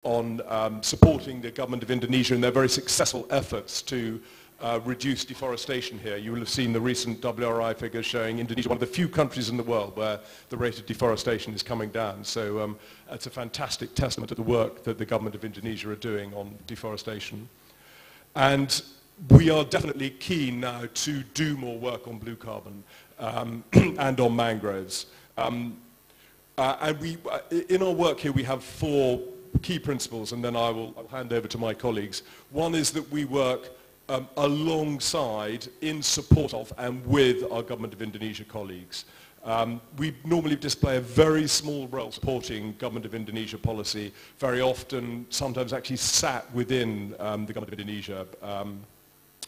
on supporting the government of Indonesia in their very successful efforts to reduce deforestation here. You will have seen the recent WRI figures showing Indonesia one of the few countries in the world where the rate of deforestation is coming down. So it's a fantastic testament to the work that the government of Indonesia are doing on deforestation. And we are definitely keen now to do more work on blue carbon and on mangroves. And in our work here we have 4 key principles, and then I'll hand over to my colleagues. One is that we work alongside, in support of, and with our Government of Indonesia colleagues. We normally display a very small role supporting Government of Indonesia policy, very often, sometimes actually sat within the Government of Indonesia.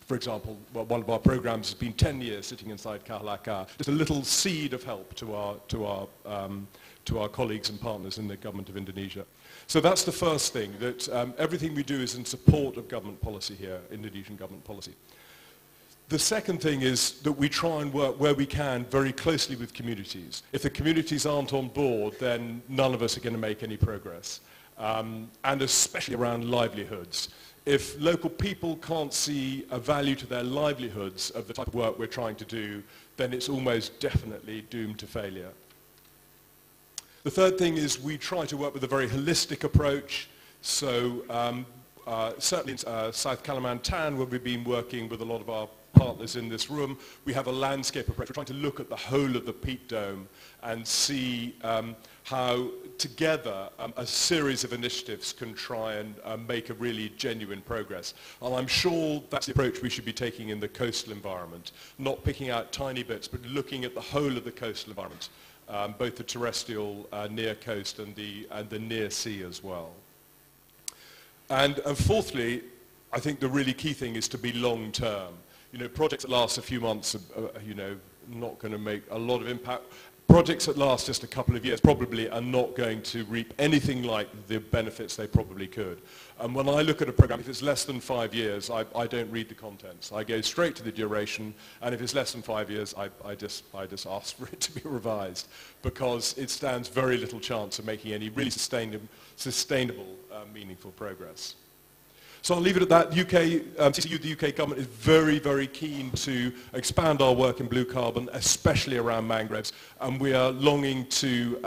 For example, one of our programs has been 10 years sitting inside Kahlaka, just a little seed of help to our colleagues and partners in the Government of Indonesia. So that's the first thing, that everything we do is in support of government policy here, Indonesian government policy. The second thing is that we try and work where we can very closely with communities. If the communities aren't on board, then none of us are going to make any progress, and especially around livelihoods. If local people can't see a value to their livelihoods of the type of work we're trying to do, then it's almost definitely doomed to failure. The third thing is we try to work with a very holistic approach. So certainly in South Kalimantan, where we've been working with a lot of our partners in this room, we have a landscape approach. We're trying to look at the whole of the peat dome and see how together a series of initiatives can try and make a really genuine progress. And I'm sure that's the approach we should be taking in the coastal environment, not picking out tiny bits, but looking at the whole of the coastal environment. Both the terrestrial near coast and the near sea as well. And fourthly, I think the really key thing is to be long term. You know, projects that last a few months are you know, not going to make a lot of impact. Projects that last just a couple of years probably are not going to reap anything like the benefits they probably could. And when I look at a program, if it's less than 5 years, I don't read the contents. I go straight to the duration, and if it's less than 5 years, I just ask for it to be revised, because it stands very little chance of making any really sustainable meaningful progress. So I'll leave it at that. The UK government is very, very keen to expand our work in blue carbon, especially around mangroves, and we are longing to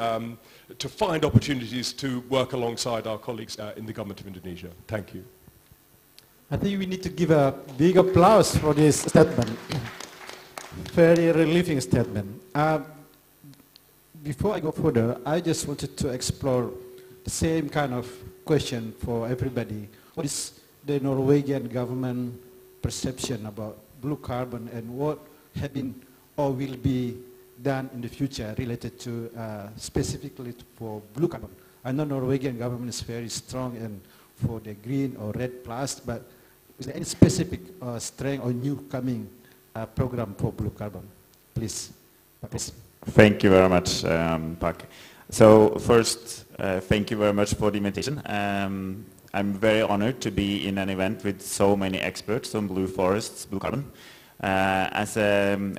find opportunities to work alongside our colleagues in the government of Indonesia. Thank you. I think we need to give a big applause for this statement. Very relieving statement. Before I go further, I just wanted to explore the same kind of question for everybody. What is the Norwegian government perception about blue carbon, and what have been or will be done in the future related to specifically for blue carbon? I know Norwegian government is very strong and for the green or red plus, but is there any specific strength or new coming program for blue carbon? Please. Thank you very much, Pak. So first, thank you very much for the invitation. I'm very honored to be in an event with so many experts on blue forests, blue carbon.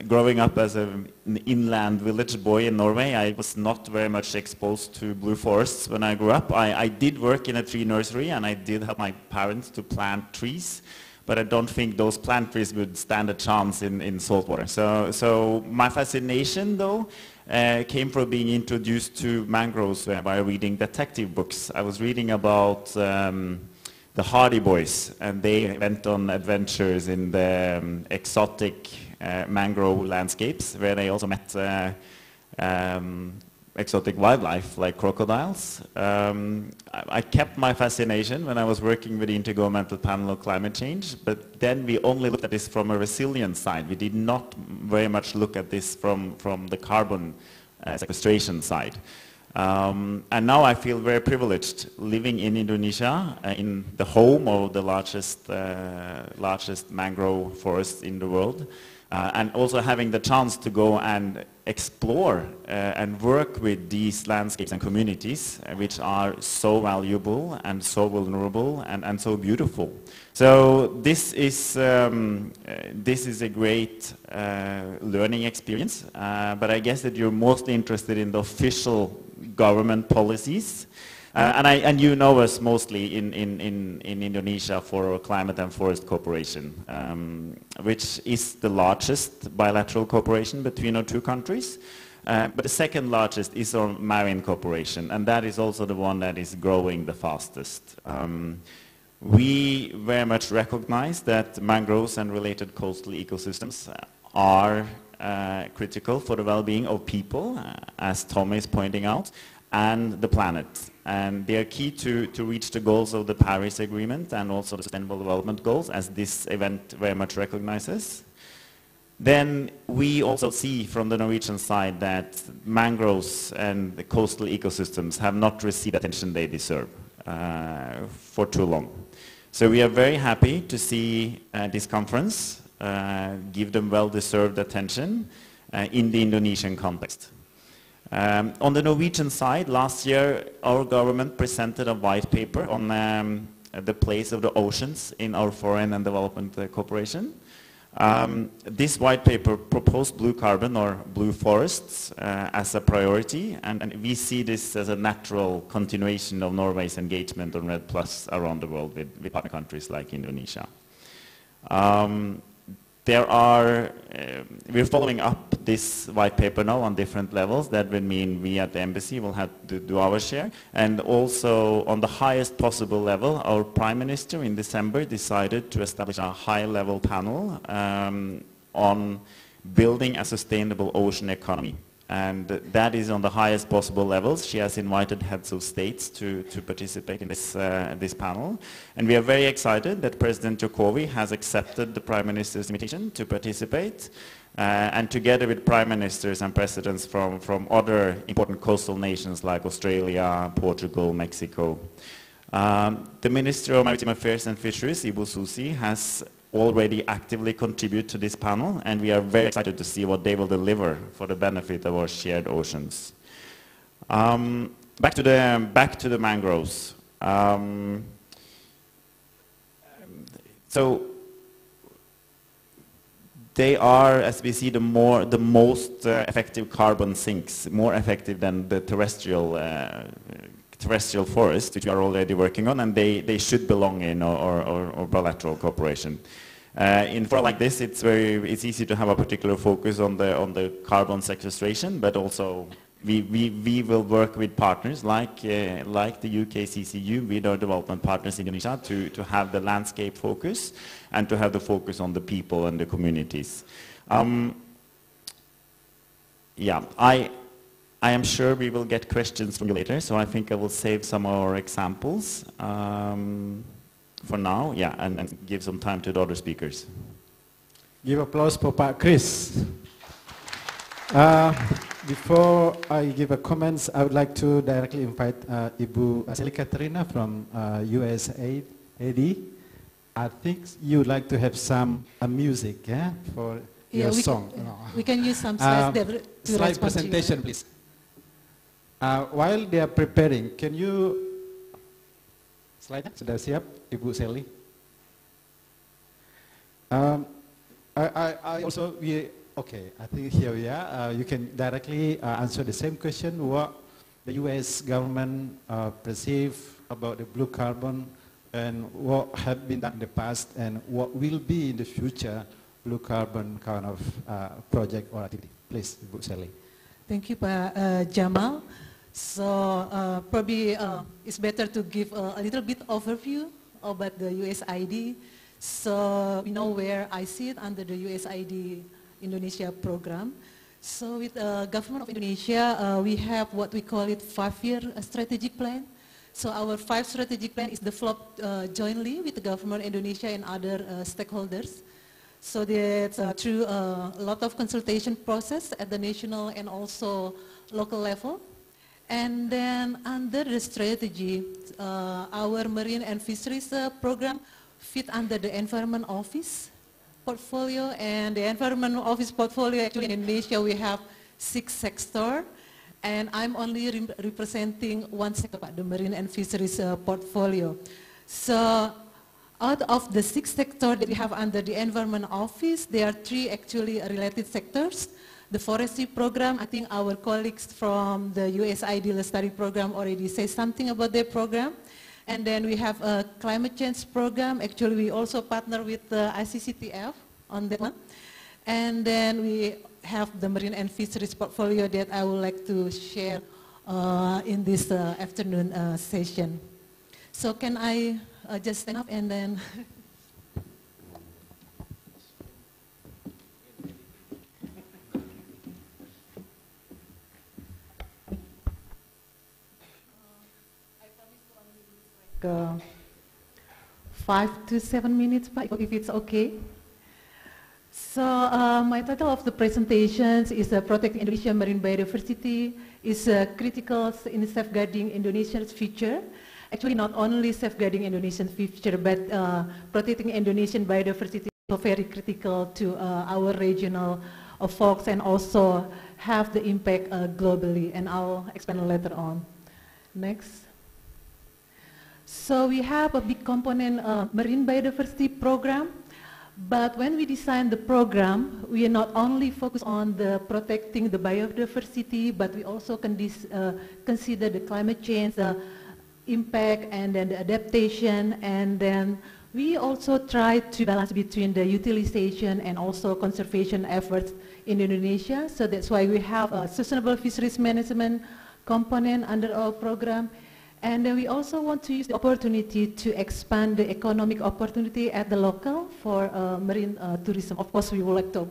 Growing up as an inland village boy in Norway, I was not very much exposed to blue forests when I grew up. I did work in a tree nursery, and I did help my parents to plant trees, but I don't think those plant trees would stand a chance in saltwater. So my fascination, though, came from being introduced to mangroves by reading detective books. I was reading about the Hardy Boys, and they went on adventures in the exotic mangrove landscapes, where they also met exotic wildlife like crocodiles. I kept my fascination when I was working with the Intergovernmental Panel on Climate Change, but then we only looked at this from a resilience side. We did not very much look at this from the carbon sequestration side. And now I feel very privileged living in Indonesia, in the home of the largest mangrove forest in the world, and also having the chance to go and explore and work with these landscapes and communities, which are so valuable and so vulnerable and so beautiful. So this is a great learning experience, but I guess that you're mostly interested in the official government policies. And you know us mostly in Indonesia for our Climate and Forest Cooperation, which is the largest bilateral cooperation between our two countries. But the second largest is our marine cooperation, and that is also the one that is growing the fastest. We very much recognize that mangroves and related coastal ecosystems are critical for the well-being of people, as Tom is pointing out, and the planet. And they are key to reach the goals of the Paris Agreement and also the Sustainable Development Goals, as this event very much recognizes. Then we also see from the Norwegian side that mangroves and the coastal ecosystems have not received the attention they deserve for too long. So we are very happy to see this conference give them well-deserved attention in the Indonesian context. On the Norwegian side, last year our government presented a white paper on the place of the oceans in our foreign and development cooperation. This white paper proposed blue carbon or blue forests as a priority, and we see this as a natural continuation of Norway's engagement on REDD+ around the world with partner countries like Indonesia. We're following up this white paper now on different levels. That would mean we at the embassy will have to do our share. And also on the highest possible level, our Prime Minister in December decided to establish a high-level panel on building a sustainable ocean economy. And that is on the highest possible levels. She has invited heads of states to participate in this panel. And we are very excited that President Jokowi has accepted the Prime Minister's invitation to participate. And together with Prime Ministers and Presidents from other important coastal nations like Australia, Portugal, Mexico. The Minister of Maritime Affairs and Fisheries, Ibu Susi, has already actively contribute to this panel, and we are very excited to see what they will deliver for the benefit of our shared oceans. Back to the mangroves. So they are, as we see, the most effective carbon sinks, more effective than the terrestrial forests, which we are already working on, and they should belong in our bilateral cooperation. In a forum like this, it's easy to have a particular focus on the carbon sequestration, but also we will work with partners like the UKCCU, with our development partners in Indonesia, to have the landscape focus and to have the focus on the people and the communities. Yeah, I am sure we will get questions from you later, so I think I will save some of our examples for now, yeah, and give some time to the other speakers. Give applause for Pak Chris. Before I give a comments, I would like to directly invite Ibu Sally Katrina from USAID. I think you would like to have some music, yeah, for your song. We can use some slides there to slide presentation, please. While they are preparing, can you slide sudah siap, Ibu Sally? Okay, I think here we are. You can directly answer the same question: what the U.S. government perceive about the blue carbon, and what had been done in the past, and what will be in the future blue carbon kind of project or activity. Please, Ibu Sally. Thank you, Pak Jamal. So probably it's better to give a little bit overview about the USID. So we know where I sit under the USID Indonesia program. So with the government of Indonesia, we have what we call it 5-year strategic plan. So our 5 strategic plan is developed jointly with the government of Indonesia and other stakeholders. So that's through a lot of consultation process at the national and also local level. And then under the strategy, our marine and fisheries program fit under the Environment Office portfolio, and the Environment Office portfolio, actually in Indonesia we have 6 sectors, and I'm only representing one sector, the marine and fisheries portfolio. So out of the 6 sectors that we have under the Environment Office, there are 3 actually related sectors. the forestry program, I think our colleagues from the USID Lestari program already say something about their program. And then we have a climate change program. Actually, we also partner with the ICCTF on that one. And then we have the marine and fisheries portfolio that I would like to share in this afternoon session. So can I just stand up and then... I promise to only use like 5 to 7 minutes, if it's okay. So my title of the presentations is Protecting Indonesian Marine Biodiversity is critical in safeguarding Indonesia's future. Actually, not only safeguarding Indonesian future, but protecting Indonesian biodiversity is also very critical to our regional folks and also have the impact globally. And I'll explain later on. Next. So we have a big component marine biodiversity program. But when we design the program, we are not only focused on the protecting the biodiversity, but we also consider the climate change, the impact, and then the adaptation, and then we also try to balance between the utilization and also conservation efforts in Indonesia. So that's why we have a sustainable fisheries management component under our program. And then we also want to use the opportunity to expand the economic opportunity at the local for marine tourism. Of course, we would like to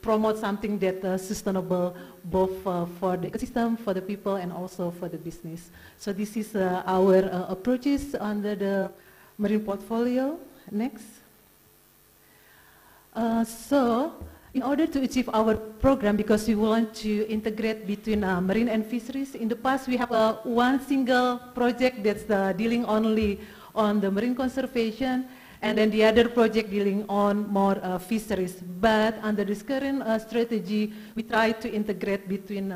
promote something that sustainable both for the ecosystem, for the people, and also for the business. So this is our approaches under the marine portfolio. Next. In order to achieve our program, because we want to integrate between marine and fisheries, in the past we have one single project that's dealing only on the marine conservation, and then the other project dealing on more fisheries. But under this current strategy, we try to integrate between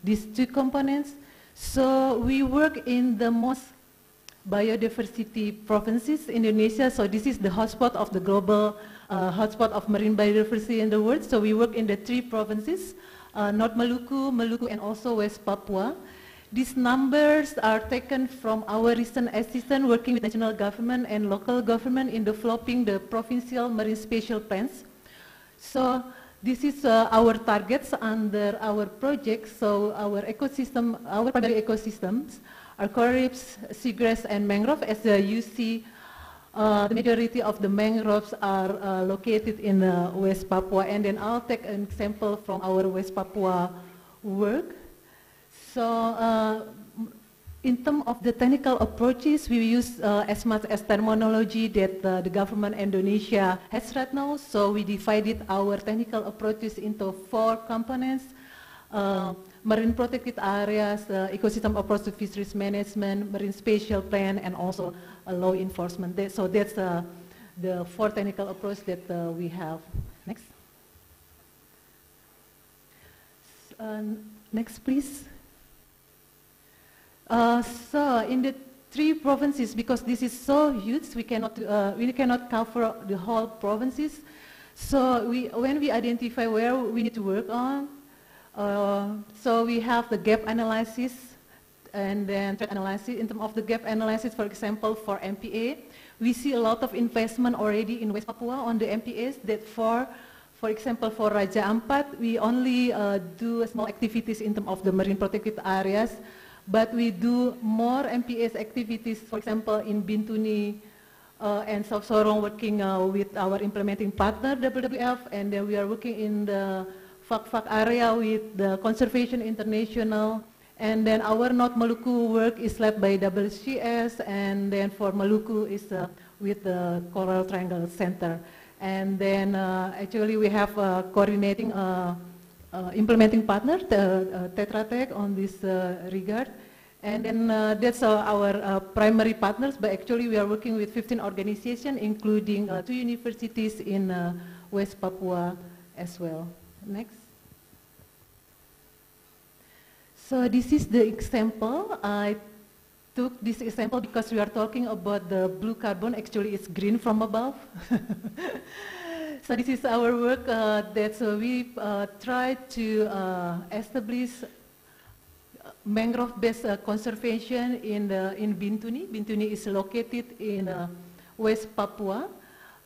these two components. So we work in the most biodiversity provinces in Indonesia. So this is the hotspot of the global hotspot of marine biodiversity in the world. So we work in the 3 provinces, North Maluku, Maluku, and also West Papua. These numbers are taken from our recent assistance working with national government and local government in developing the provincial marine spatial plans. So this is our targets under our project. So our ecosystem, our primary ecosystems are coral reefs, seagrass, and mangrove. As you see, the majority of the mangroves are located in West Papua, and then I'll take an example from our West Papua work. So in terms of the technical approaches, we use as much as terminology that the government Indonesia has right now. So we divided our technical approaches into 4 components. Marine protected areas, ecosystem approach to fisheries management, marine spatial plan, and also law enforcement. So that's the 4 technical approach that we have. Next. Next, please. So in the 3 provinces, because this is so huge, we cannot cover the whole provinces. So when we identify where we need to work on, so we have the gap analysis and then threat analysis. In terms of the gap analysis, for example, for MPA, we see a lot of investment already in West Papua on the MPAs that for example, for Raja Ampat, we only do small activities in terms of the marine protected areas, but we do more MPAs activities, for example, in Bintuni and South Sorong, working with our implementing partner, WWF, and then we are working in the Fak area with the Conservation International, and then our North Maluku work is led by WCS, and then for Maluku is with the Coral Triangle Center. And then actually we have coordinating implementing partner, Tetra Tech, on this regard. And then that's our primary partners, but actually we are working with 15 organizations, including 2 universities in West Papua as well. Next. So this is the example. I took this example because we are talking about the blue carbon. Actually, it's green from above. So this is our work that we try to establish mangrove-based conservation in Bintuni. Bintuni is located in West Papua.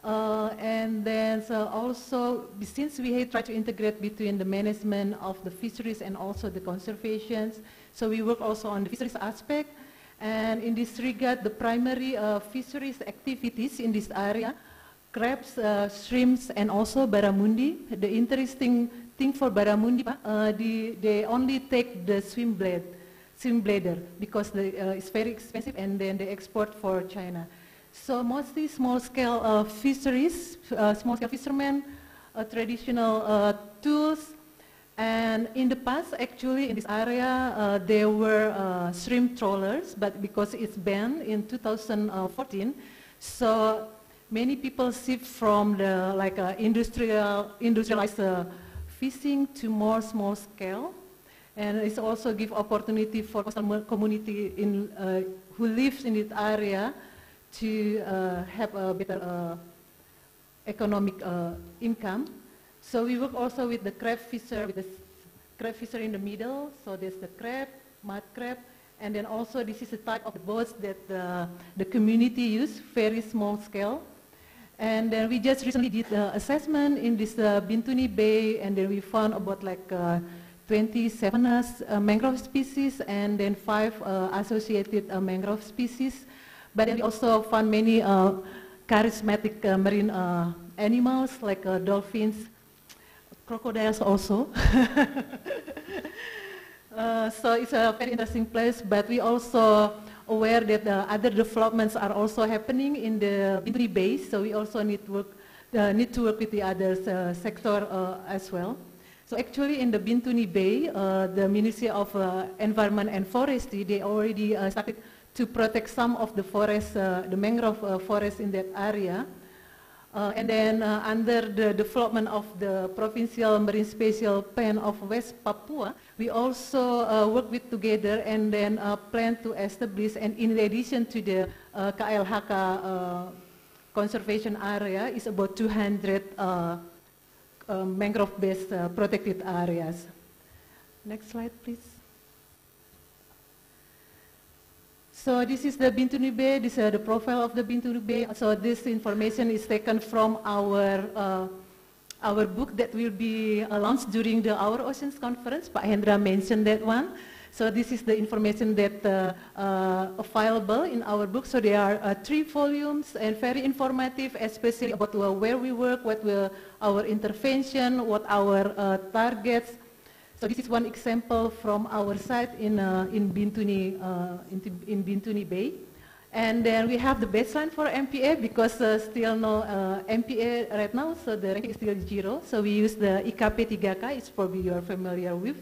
And then also, since we try to integrate between the management of the fisheries and also the conservations, so we work also on the fisheries aspect. And in this regard, the primary fisheries activities in this area, crabs, shrimps, and also barramundi. The interesting thing for barramundi, they only take the swim bladder because it's very expensive, and then they export for China. So mostly small-scale fisheries, small-scale fishermen, traditional tools. And in the past, actually, in this area, there were shrimp trawlers, but because it's banned in 2014, so many people shift from the industrialized fishing to more small scale. And it's also give opportunity for coastal community who lives in this area to have a better economic income. So we work also with the crab fisher, with the crab fisher in the middle. So there's the crab, mud crab, and then also this is the type of boats that the community use, very small scale. And then we just recently did assessment in this Bintuni Bay, and then we found about like 27 mangrove species, and then 5 associated mangrove species. But then we also found many charismatic marine animals like dolphins, crocodiles also. So it's a very interesting place, but we also aware that other developments are also happening in the Bintuni Bay, so we also need to work with the other sector as well. So actually in the Bintuni Bay, the Ministry of Environment and Forestry, they already started to protect some of the forest, the mangrove forest in that area. And then under the development of the Provincial Marine Spatial Plan of West Papua, we also work with together and then plan to establish, and in addition to the KLHK conservation area, is about 200 mangrove-based protected areas. Next slide, please. So this is the Bintuni Bay. This is the profile of the Bintuni Bay. So this information is taken from our book that will be launched during Our Oceans Conference. Pak Hendra mentioned that one. So this is the information that available in our book. So there are 3 volumes and very informative, especially about where we work, what were our intervention, what our targets. So this is one example from our site in Bintuni Bay. And then we have the baseline for MPA because still no MPA right now, so the ranking is still 0. So we use the IKP 3K, it's probably you're familiar with.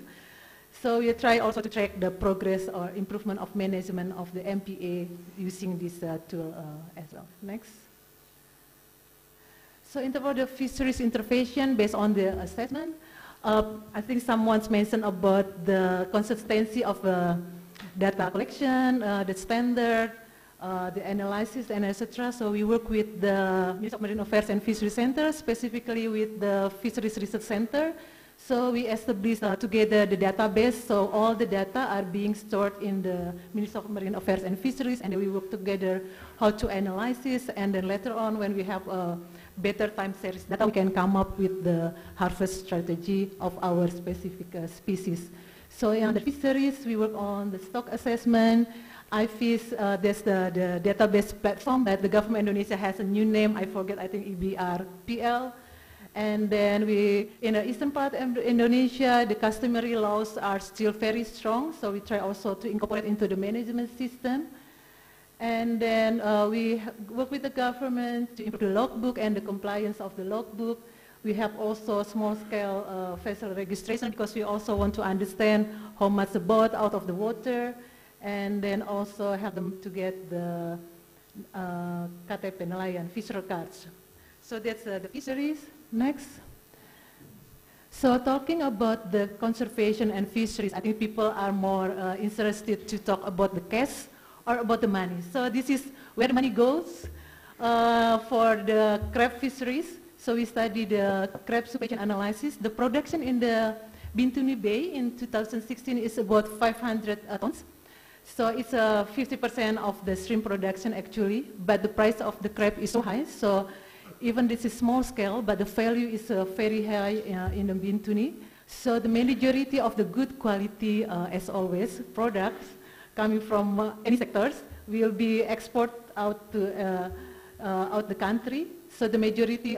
So we try also to track the progress or improvement of management of the MPA using this tool as well. Next. So in terms of the fisheries intervention based on the assessment, I think someone's mentioned about the consistency of the data collection, the standard, the analysis, and etc. So we work with the Ministry of Marine Affairs and Fisheries Center, specifically with the Fisheries Research Center. So we established together the database, so all the data are being stored in the Ministry of Marine Affairs and Fisheries, and we work together how to analyze this, and then later on when we have better time series data, we can come up with the harvest strategy of our specific species. So in the fisheries, we work on the stock assessment. IFIS, there's the database platform that the government of Indonesia has a new name, I forget, I think EBRPL. And then in the eastern part of Indonesia, the customary laws are still very strong, so we try also to incorporate into the management system. And then we work with the government to improve the logbook and the compliance of the logbook. We have also small-scale vessel registration because we also want to understand how much the boat out of the water, and then also have them to get the KTP nelayan, fisher cards. So that's the fisheries. Next. So talking about the conservation and fisheries, I think people are more interested to talk about the cash or about the money. So this is where the money goes for the crab fisheries. So we studied the crab supply chain analysis. The production in the Bintuni Bay in 2016 is about 500 tons. So it's 50% of the shrimp production actually, but the price of the crab is so high. So even this is small scale, but the value is very high in the Bintuni. So the majority of the good quality, as always, products coming from any sectors will be exported out to out the country. So the majority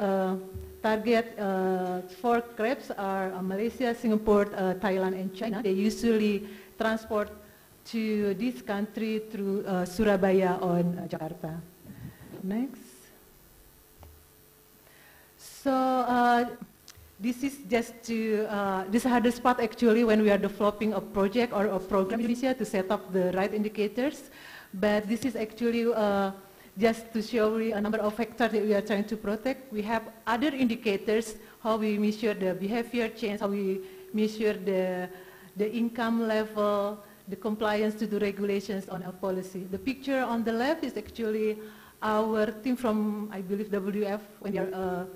target for crabs are Malaysia, Singapore, Thailand, and China. They usually transport to this country through Surabaya or Jakarta. Next. So this is just to, this hardest part actually when we are developing a project or a program in Indonesia to set up the right indicators. But this is actually just to show you a number of factors that we are trying to protect. We have other indicators, how we measure the behavior change, how we measure the income level, the compliance to the regulations on our policy. The picture on the left is actually our team from, I believe, WF when they are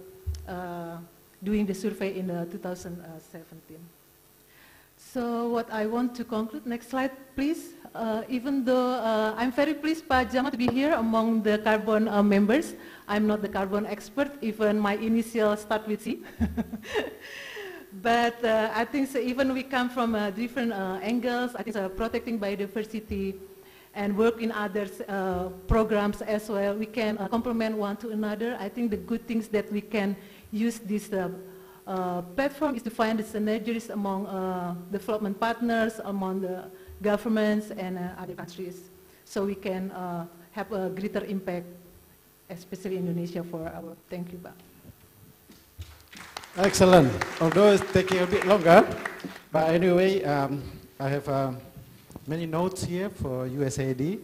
doing the survey in 2017. So what I want to conclude, next slide please. Even though I'm very pleased, Pak Jamal, to be here among the carbon members. I'm not the carbon expert, even my initials start with C. But I think so even we come from different angles. I think protecting biodiversity and work in other programs as well. We can complement one to another. I think the good things that we can use this platform is to find the synergies among development partners, among the governments and other countries. So we can have a greater impact, especially Indonesia for our, thank you, Pak. Excellent. Although it's taking a bit longer, but anyway, I have many notes here for USAID.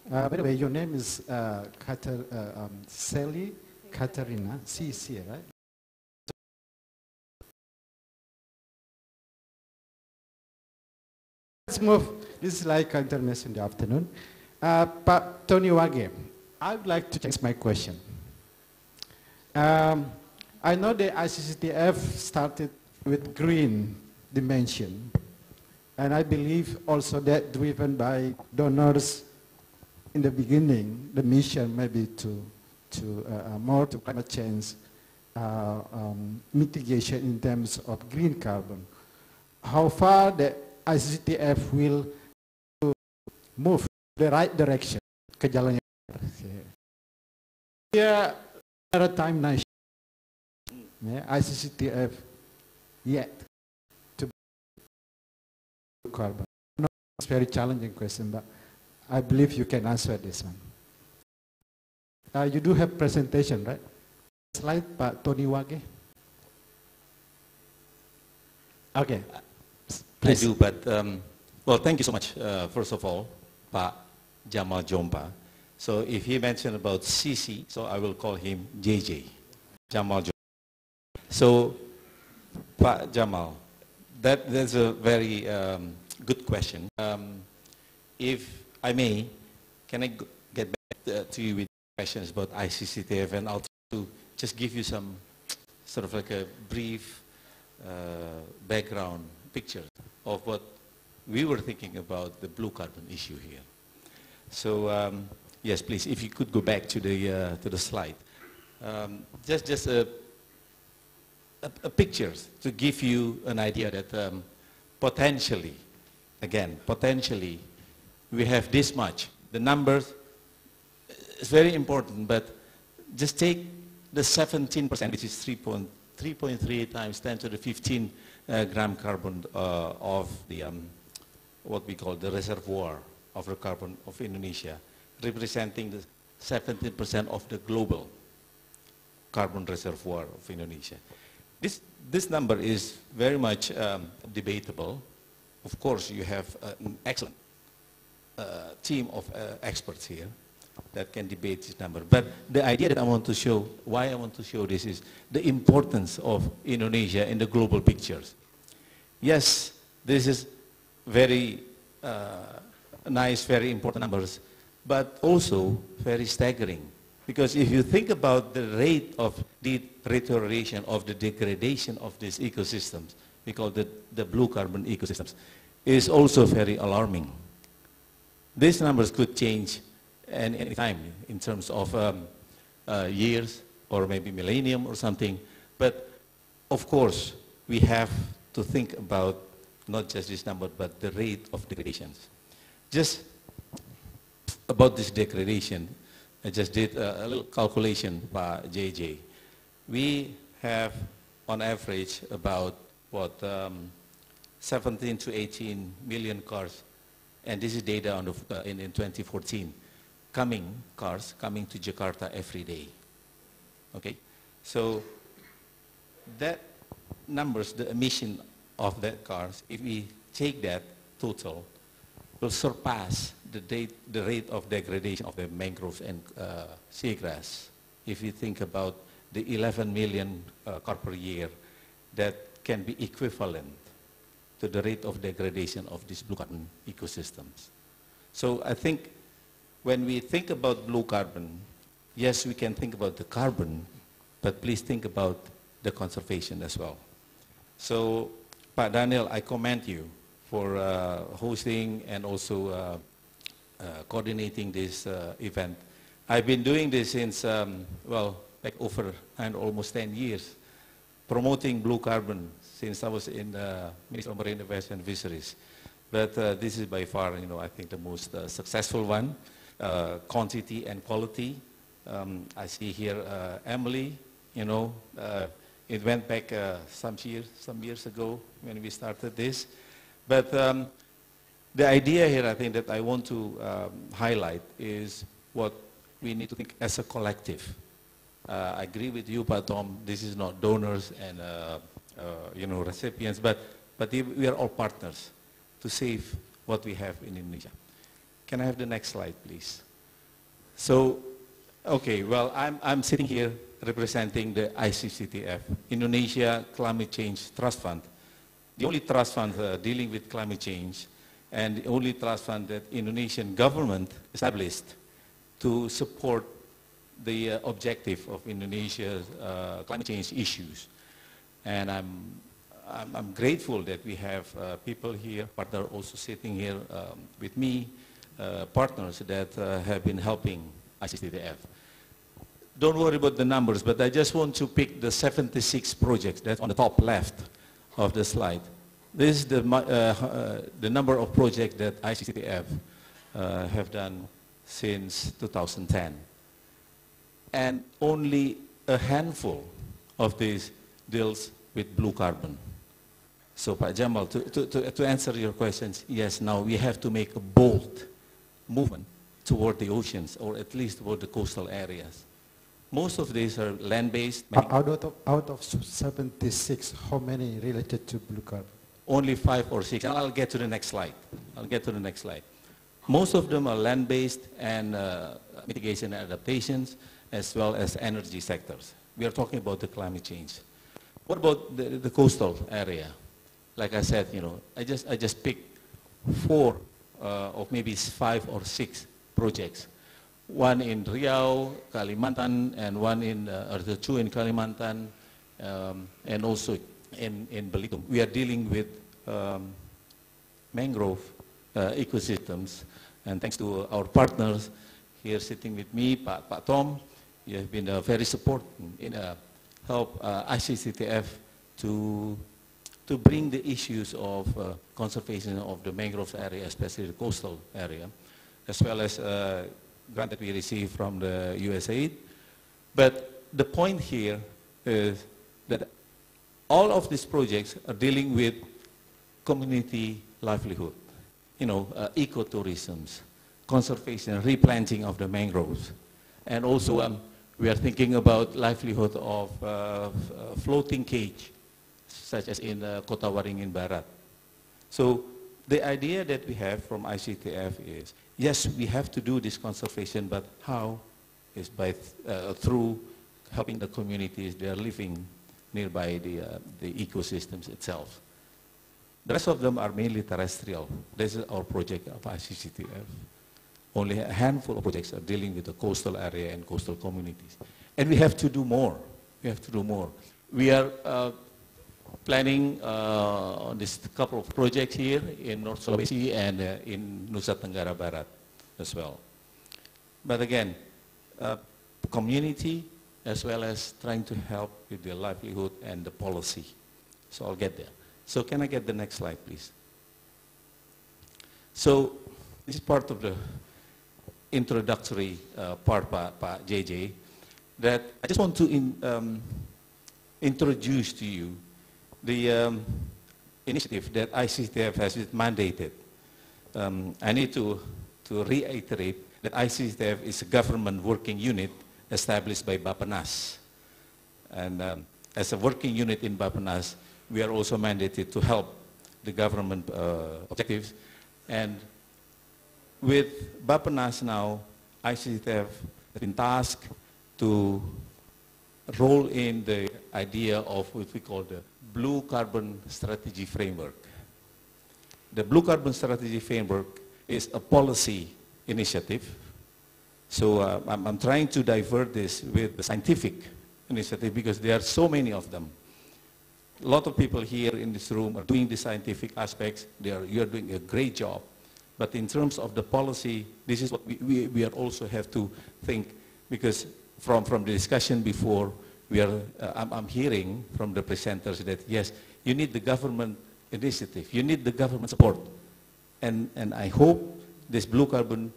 By the way, your name is Sally Katerina, CC, right? Let's move. This is like intermission in the afternoon. Pak Tony Wage, I would like to change my question. I know the ICCTF started with green dimension, and I believe also that driven by donors in the beginning, the mission maybe to more to climate change mitigation in terms of green carbon. How far the ICCTF will move the right direction ke jalan yang benar. Yeah, maritime nation. ICCTF yet to carbon. No, it's a very challenging question, but I believe you can answer this one. You do have presentation, right? Slide, Pak Tony Wage. Okay. Please. I do, but well, thank you so much. First of all, Pak Jamal Jompa. So if he mentioned about CC, so I will call him JJ, Jamal Jompa. So, Pak Jamal, that's a very good question. If I may, can I get back to you with questions about ICCTF, and I'll try to just give you some sort of like a brief background picture of what we were thinking about the blue carbon issue here. So yes, please, if you could go back to the slide, just a picture to give you an idea that potentially, again, potentially, we have this much. The numbers is very important, but just take the 17%, which is 3.3 times 10 to the 15 gram carbon of the what we call the reservoir of the carbon of Indonesia, representing the 17% of the global carbon reservoir of Indonesia. This number is very much debatable. Of course, you have an excellent team of experts here that can debate this number. But the idea that I want to show, why I want to show this is the importance of Indonesia in the global pictures. Yes, this is very nice, very important numbers, but also very staggering Because if you think about the rate of deterioration, of the degradation of these ecosystems, we call it the blue carbon ecosystems, is also very alarming. These numbers could change any time in terms of years or maybe millennium or something. But of course, we have to think about not just this number, but the rate of degradations. Just about this degradation, I just did a little calculation by JJ. We have, on average, about, 17 to 18 million cars, and this is data on the, in 2014, cars coming to Jakarta every day. Okay? So that numbers, the emission of that cars, if we take that total, will surpass the rate of degradation of the mangroves and seagrass. If you think about the 11 million car per year, that can be equivalent to the rate of degradation of these blue carbon ecosystems. So I think when we think about blue carbon, yes, we can think about the carbon, but please think about the conservation as well. So, Pak Daniel, I commend you for hosting and also coordinating this event. I've been doing this since, well, like over and almost 10 years, promoting blue carbon since I was in Ministry of Marine Affairs and Fisheries. But this is by far, you know, I think the most successful one, quantity and quality. I see here Emily, you know, it went back some years ago when we started this. But the idea here, I think, that I want to highlight is what we need to think as a collective. I agree with you, Pak Tom, this is not donors and you know, recipients, but we are all partners to save what we have in Indonesia. Can I have the next slide, please? So, okay, well, I'm sitting here representing the ICCTF, Indonesia Climate Change Trust Fund, the only trust fund dealing with climate change, and the only trust fund that Indonesian government established to support the objective of Indonesia's climate change issues. And I'm grateful that we have people here, partner also sitting here with me, partners that have been helping ICCTF. Don't worry about the numbers, but I just want to pick the 76 projects that's on the top left of the slide. This is the number of projects that ICCTF have done since 2010. And only a handful of these deals with blue carbon. So, Pak Jamal, to answer your questions, yes, now we have to make a bold movement toward the oceans, or at least toward the coastal areas. Most of these are land-based. Out of 76, how many related to blue carbon? Only 5 or 6. And I'll get to the next slide. Most of them are land-based and mitigation and adaptations, as well as energy sectors. We are talking about the climate change. What about the coastal area? Like I said, you know, I just picked 4 or maybe 5 or 6 projects. One in Riau, Kalimantan, and one in Ertecu in Kalimantan, and also in Belitung. We are dealing with mangrove ecosystems, and thanks to our partners here sitting with me, Pak Tom, you have been very supportive in help ICCTF to bring the issues of conservation of the mangrove area, especially the coastal area, as well as grant that we received from the USAID. But the point here is that all of these projects are dealing with community livelihood, you know, ecotourism, conservation, replanting of the mangroves. And also we are thinking about livelihood of floating cage, such as in Kota Waringin Barat. So the idea that we have from ICTF is, yes, we have to do this conservation, but how is by through helping the communities that are living nearby the ecosystems itself. The rest of them are mainly terrestrial. This is our project of ICCTF. only a handful of projects are dealing with the coastal area and coastal communities. And we have to do more. We have to do more. We are planning on this couple of projects here in North Sulawesi and in Nusa Tenggara Barat as well. But again, community as well as trying to help with the livelihood and the policy. So I'll get there. So can I get the next slide, please? So this is part of the introductory part by JJ, that I just want to introduce to you the initiative that ICCTF has mandated. I need to reiterate that ICCTF is a government working unit established by Bappenas. And as a working unit in Bappenas, we are also mandated to help the government objectives. And with Bappenas now, ICCTF has been tasked to roll in the idea of what we call the Blue Carbon Strategy Framework. The Blue Carbon Strategy Framework is a policy initiative. So I'm trying to divert this with the scientific initiative because there are so many of them. A lot of people here in this room are doing the scientific aspects. You're doing a great job. But in terms of the policy, this is what we are also have to think, because from the discussion before, I'm hearing from the presenters that yes, you need the government initiative, you need the government support. And I hope this Blue Carbon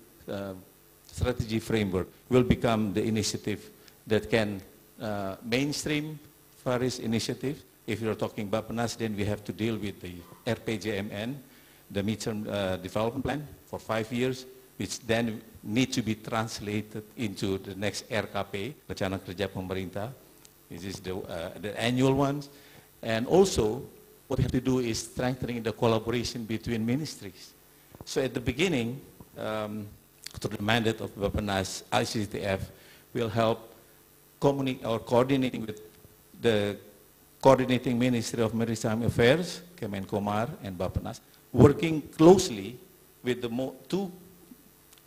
Strategy Framework will become the initiative that can mainstream various initiatives. If you're talking Bappenas, then we have to deal with the RPJMN, the midterm development plan for 5 years, which then need to be translated into the next RKP, Rencana Kerja Pemerintah. This is the annual ones. And also, what we have to do is strengthening the collaboration between ministries. So at the beginning, through the mandate of Bappenas, ICCTF will help coordinating with the Coordinating Ministry of Maritime Affairs, Kemenkomar and Bappenas, working closely with the two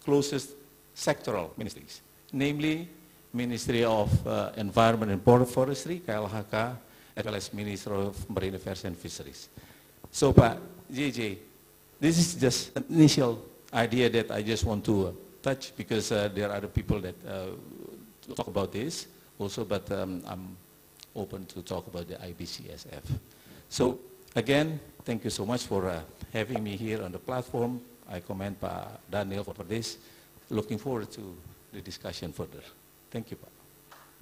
closest sectoral ministries, namely Ministry of Environment and Forestry, KLHK, as well as Ministry of Marine Affairs and Fisheries. So, Pak JJ, this is just an initial idea that I just want to touch, because there are other people that talk about this also, but I'm open to talk about the IBCSF. So, again, thank you so much for having me here on the platform. I commend Pak Daniel for this. Looking forward to the discussion further. Thank you, Pak.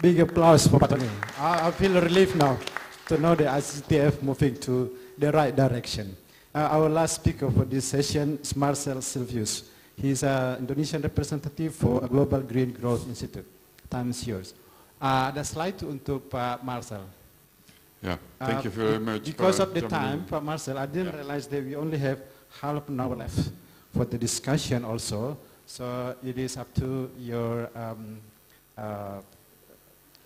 Big applause for Pak Daniel. I feel relieved now to know the ICCTF moving to the right direction. Our last speaker for this session is Marcel Silvius. He's an Indonesian representative for a Global Green Growth Institute. Time is yours. Ada slide untuk Pak Marcel. Yeah, thank you very much. Because of the time, Pak Marcel, I didn't realize that we only have half an hour left for the discussion also. So it is up to your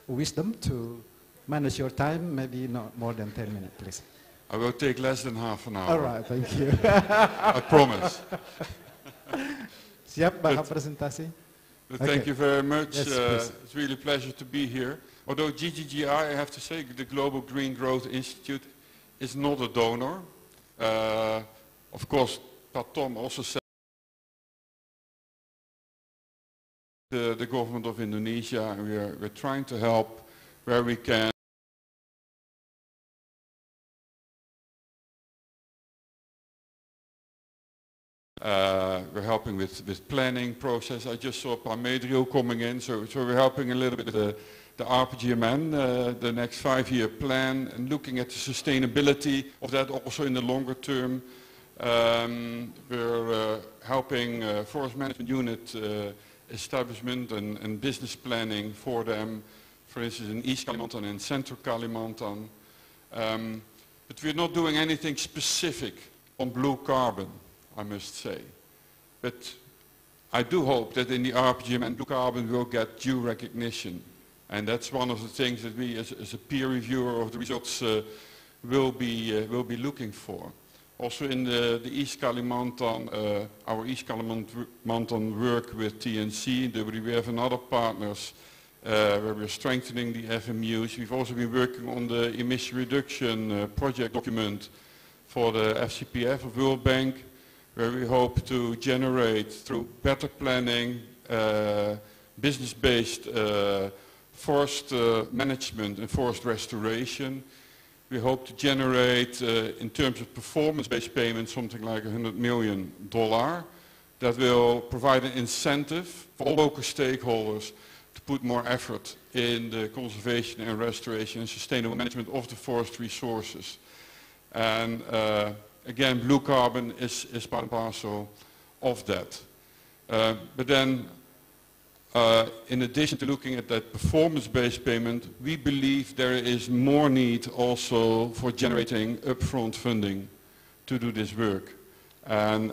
wisdom to manage your time, maybe not more than 10 minutes, please. I will take less than half an hour. All right, thank you. I promise. Siap, Pak, presentasi? Thank you very much. Yes, it's really a pleasure to be here. Although GGGI, I have to say, the Global Green Growth Institute is not a donor. Of course, Pat Tom also said the government of Indonesia, and we're trying to help where we can. We're helping with planning process. I just saw Parmedrio coming in, so we're helping a little bit with the RPGMN, the next 5-year plan, and looking at the sustainability of that also in the longer term. We're helping forest management unit establishment and business planning for them, for instance in East Kalimantan and Central Kalimantan. But we're not doing anything specific on blue carbon, I must say. But I do hope that in the RPGM and blue carbon will get due recognition. And that's one of the things that we as a peer reviewer of the results will be looking for. Also in the East Kalimantan, our East Kalimantan work with TNC, WWF and other partners where we're strengthening the FMUs. We've also been working on the emission reduction project document for the FCPF of World Bank, where we hope to generate through better planning, business-based forest management and forest restoration. We hope to generate, in terms of performance-based payments, something like $100 million that will provide an incentive for all local stakeholders to put more effort in the conservation and restoration and sustainable management of the forest resources. And again, blue carbon is part and parcel of that. But then, in addition to looking at that performance-based payment, we believe there is more need also for generating upfront funding to do this work. And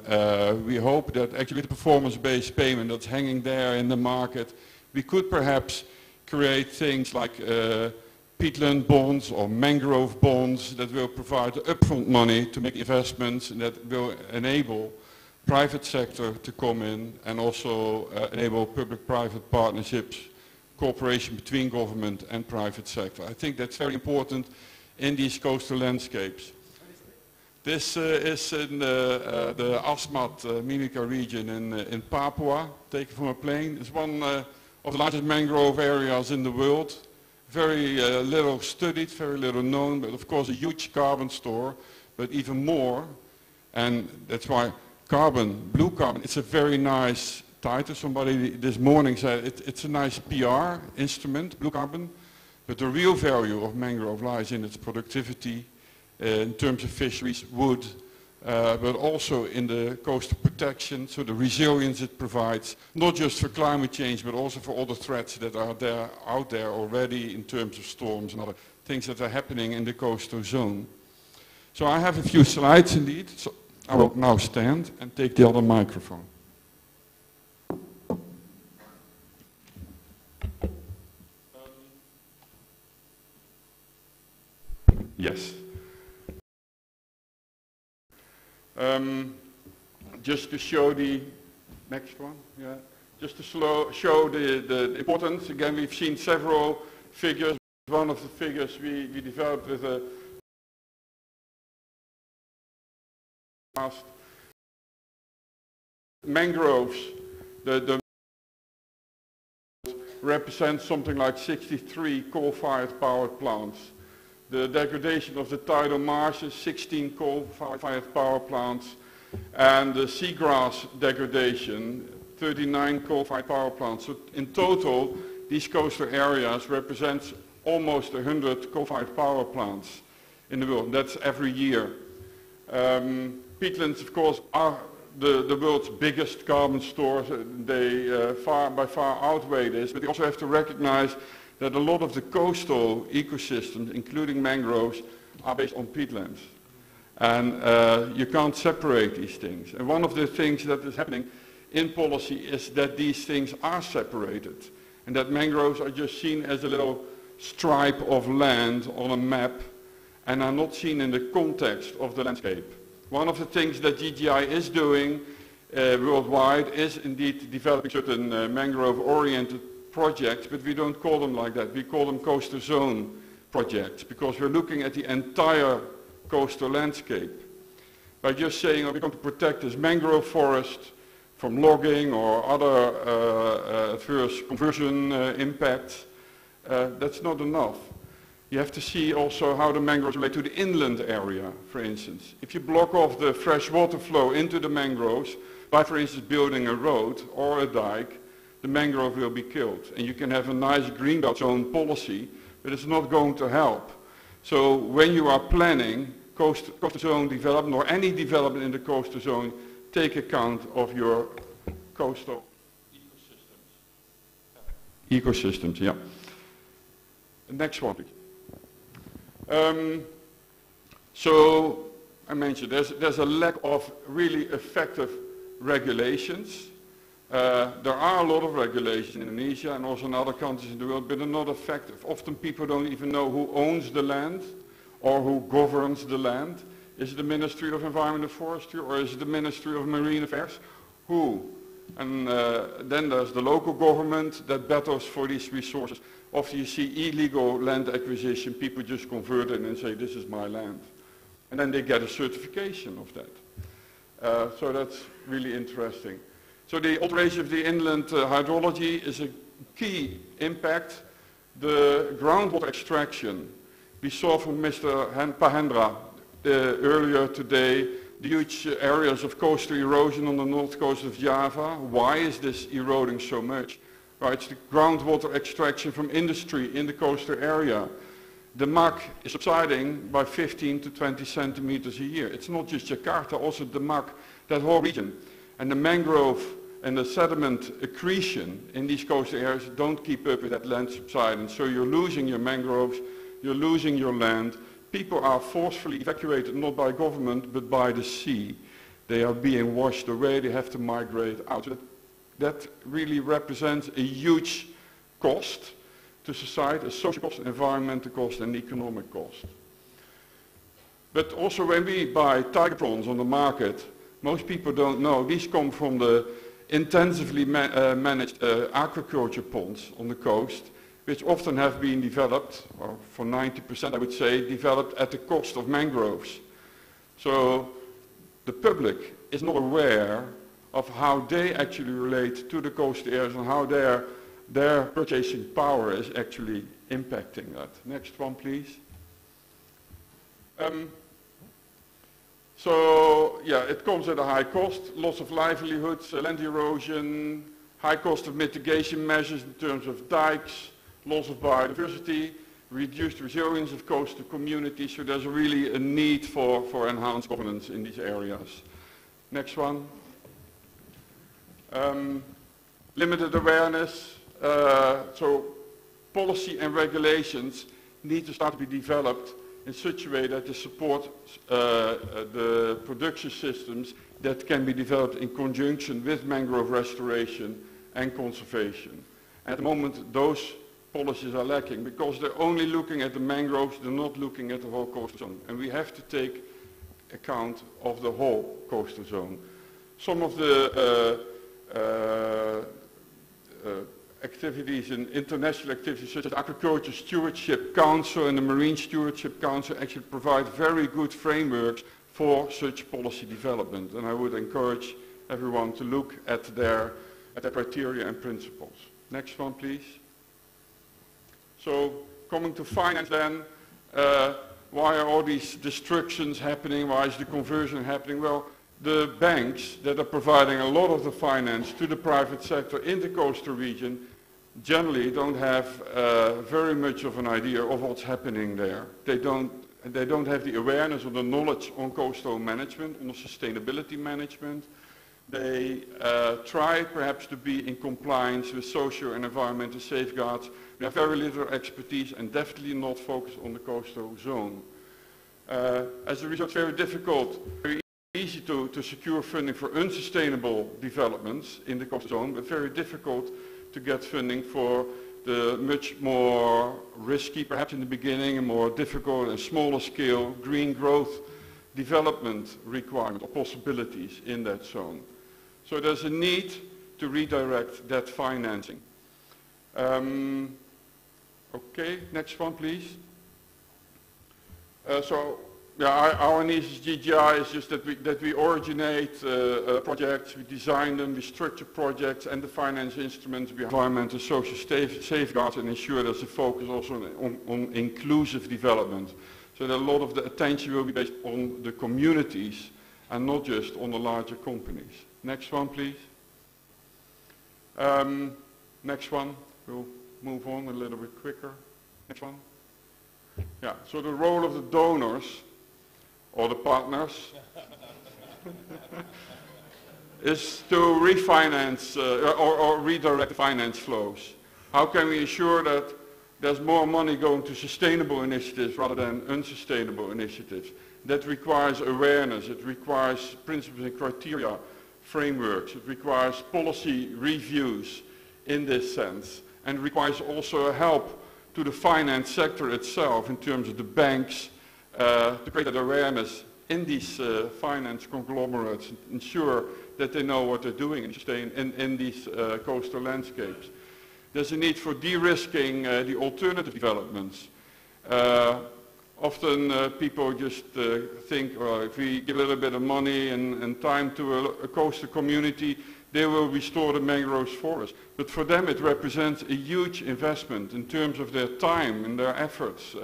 we hope that actually with the performance-based payment that's hanging there in the market, we could perhaps create things like peatland bonds or mangrove bonds that will provide upfront money to make investments and that will enable private sector to come in and also enable public-private partnerships, cooperation between government and private sector. I think that's very important in these coastal landscapes. This is in the Asmat Mimika region in Papua, taken from a plane. It's one of the largest mangrove areas in the world. Very little studied, very little known, but of course a huge carbon store, but even more, and that's why carbon, blue carbon, it's a very nice title. Somebody this morning said it's a nice PR instrument, blue carbon, but the real value of mangrove lies in its productivity in terms of fisheries, wood, but also in the coastal protection, so the resilience it provides, not just for climate change, but also for all the threats that are out there already in terms of storms and other things that are happening in the coastal zone. So I have a few slides indeed. So I will now stand and take the other microphone. Yes. Just to show the next one, yeah. Just to show the importance. Again, we've seen several figures. One of the figures we developed with a mangroves, the represents something like 63 coal-fired power plants. The degradation of the tidal marshes, 16 coal-fired power plants, and the seagrass degradation, 39 coal-fired power plants. So in total, these coastal areas represent almost 100 coal-fired power plants in the world. That's every year. Peatlands, of course, are the world's biggest carbon stores. They by far outweigh this, but you also have to recognize that a lot of the coastal ecosystems, including mangroves, are based on peatlands. And you can't separate these things. And one of the things that is happening in policy is that these things are separated. And that mangroves are just seen as a little stripe of land on a map and are not seen in the context of the landscape. One of the things that GGI is doing worldwide is indeed developing certain mangrove-oriented projects, but we don't call them like that. We call them coastal zone projects because we're looking at the entire coastal landscape. By just saying, we're going to protect this mangrove forest from logging or other adverse conversion impacts, that's not enough. You have to see also how the mangroves relate to the inland area, for instance. If you block off the fresh water flow into the mangroves, by for instance building a road or a dike, the mangrove will be killed. And you can have a nice greenbelt zone policy, but it's not going to help. So when you are planning coastal zone development or any development in the coastal zone, take account of your coastal ecosystems. Yeah. The next one, please. So I mentioned there's a lack of really effective regulations. There are a lot of regulations in Indonesia and also in other countries in the world, but they're not effective. Often people don't even know who owns the land or who governs the land. Is it the Ministry of Environment and Forestry, or is it the Ministry of Marine Affairs? Who? And then there's the local government that battles for these resources. Often you see illegal land acquisition, people just convert it and say, this is my land. And then they get a certification of that. So that's really interesting. So the alteration of the inland hydrology is a key impact. The groundwater extraction, we saw from Mr. Pahendra earlier today, the huge areas of coastal erosion on the north coast of Java. Why is this eroding so much? Right, it's the groundwater extraction from industry in the coastal area. The MAC is subsiding by 15 to 20 centimeters a year. It's not just Jakarta, also the MAC, that whole region. And the mangrove and the sediment accretion in these coastal areas don't keep up with that land subsidence. So you're losing your mangroves, you're losing your land. People are forcefully evacuated, not by government, but by the sea. They are being washed away, they have to migrate out. That really represents a huge cost to society, a social cost, environmental cost, and economic cost. But also when we buy tiger prawns on the market, most people don't know, these come from the intensively managed aquaculture ponds on the coast, which often have been developed, or for 90% I would say, developed at the cost of mangroves. So the public is not aware of how they actually relate to the coastal areas and how their purchasing power is actually impacting that. Next one, please. So, yeah, it comes at a high cost, loss of livelihoods, land erosion, high cost of mitigation measures in terms of dikes, loss of biodiversity, reduced resilience of coastal communities. So there's really a need for enhanced governance in these areas. Next one. Limited awareness. So policy and regulations need to start to be developed in such a way that they support the production systems that can be developed in conjunction with mangrove restoration and conservation. At the moment, those policies are lacking because they're only looking at the mangroves, they're not looking at the whole coastal zone. And we have to take account of the whole coastal zone. Some of the activities and international activities such as the Agriculture Stewardship Council and the Marine Stewardship Council actually provide very good frameworks for such policy development. And I would encourage everyone to look at their criteria and principles. Next one, please. So coming to finance then, why are all these destructions happening? Why is the conversion happening? Well, the banks that are providing a lot of the finance to the private sector in the coastal region generally don't have very much of an idea of what's happening there. They don't have the awareness or the knowledge on coastal management, on the sustainability management. They try perhaps to be in compliance with social and environmental safeguards. They have very little expertise and definitely not focused on the coastal zone. As a result, it's very difficult, very easy to secure funding for unsustainable developments in the coastal zone, but very difficult to get funding for the much more risky, perhaps in the beginning, and more difficult and smaller scale green growth development requirement or possibilities in that zone. So there's a need to redirect that financing. Okay, next one please. Our niche as GGI is just that we originate projects, we design them, we structure projects and the finance instruments behind environmental social safeguards and ensure there's a focus also on inclusive development. So that a lot of the attention will be based on the communities and not just on the larger companies. Next one please. Next one, we'll move on a little bit quicker. Next one. Yeah, so the role of the donors or the partners is to refinance or redirect the finance flows. How can we ensure that there's more money going to sustainable initiatives rather than unsustainable initiatives? That requires awareness, it requires principles and criteria, frameworks, it requires policy reviews in this sense, and requires also a help to the finance sector itself in terms of the banks to create that awareness in these finance conglomerates, ensure that they know what they're doing and stay in these coastal landscapes. There's a need for de-risking the alternative developments. Often people just think, well, if we give a little bit of money and time to a coastal community, they will restore the mangroves forest. But for them it represents a huge investment in terms of their time and their efforts.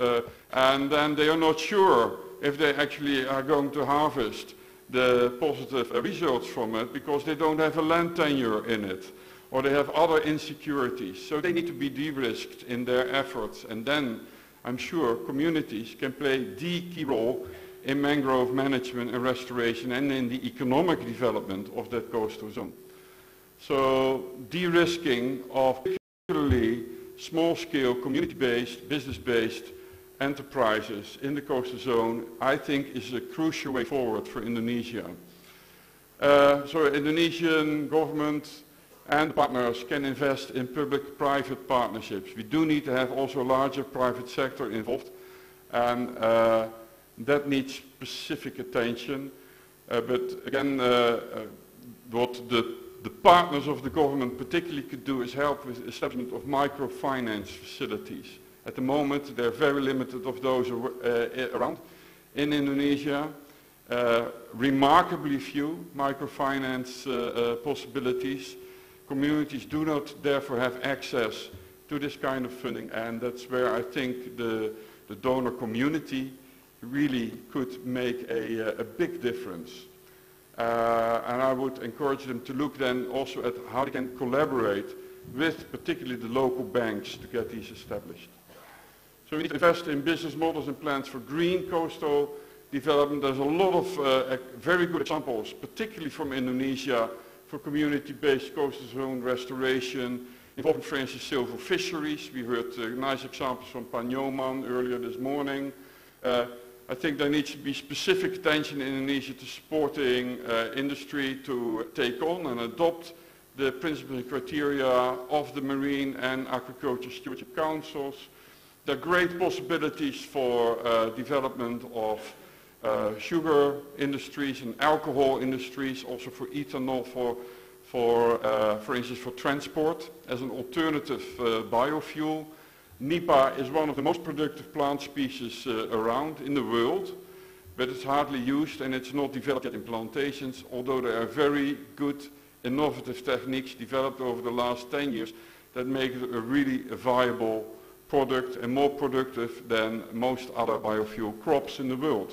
And then they are not sure if they actually are going to harvest the positive results from it because they don't have a land tenure in it, or they have other insecurities. So they need to be de-risked in their efforts, and then I'm sure communities can play the key role in mangrove management and restoration and in the economic development of that coastal zone. So de-risking of particularly small-scale, community-based, business-based enterprises in the coastal zone, I think is a crucial way forward for Indonesia. So Indonesian government and partners can invest in public-private partnerships. We do need to have also a larger private sector involved, and that needs specific attention. But again, what the partners of the government particularly could do is help with the establishment of microfinance facilities. At the moment, there are very limited of those around in Indonesia. Remarkably few microfinance possibilities. Communities do not therefore have access to this kind of funding, and that's where I think the donor community really could make a big difference. And I would encourage them to look then also at how they can collaborate with particularly the local banks to get these established. So we need to invest in business models and plans for green coastal development. There's a lot of very good examples, particularly from Indonesia, for community-based coastal zone restoration, involving, for instance, silver fisheries. We heard nice examples from Panyoman earlier this morning. I think there needs to be specific attention in Indonesia to supporting industry to take on and adopt the principles and criteria of the Marine and Aquaculture Stewardship Councils. There are great possibilities for development of sugar industries and alcohol industries, also for ethanol, for instance, for transport as an alternative biofuel. Nipa is one of the most productive plant species around in the world, but it's hardly used and it's not developed yet in plantations, although there are very good innovative techniques developed over the last 10 years that make it a really viable product and more productive than most other biofuel crops in the world.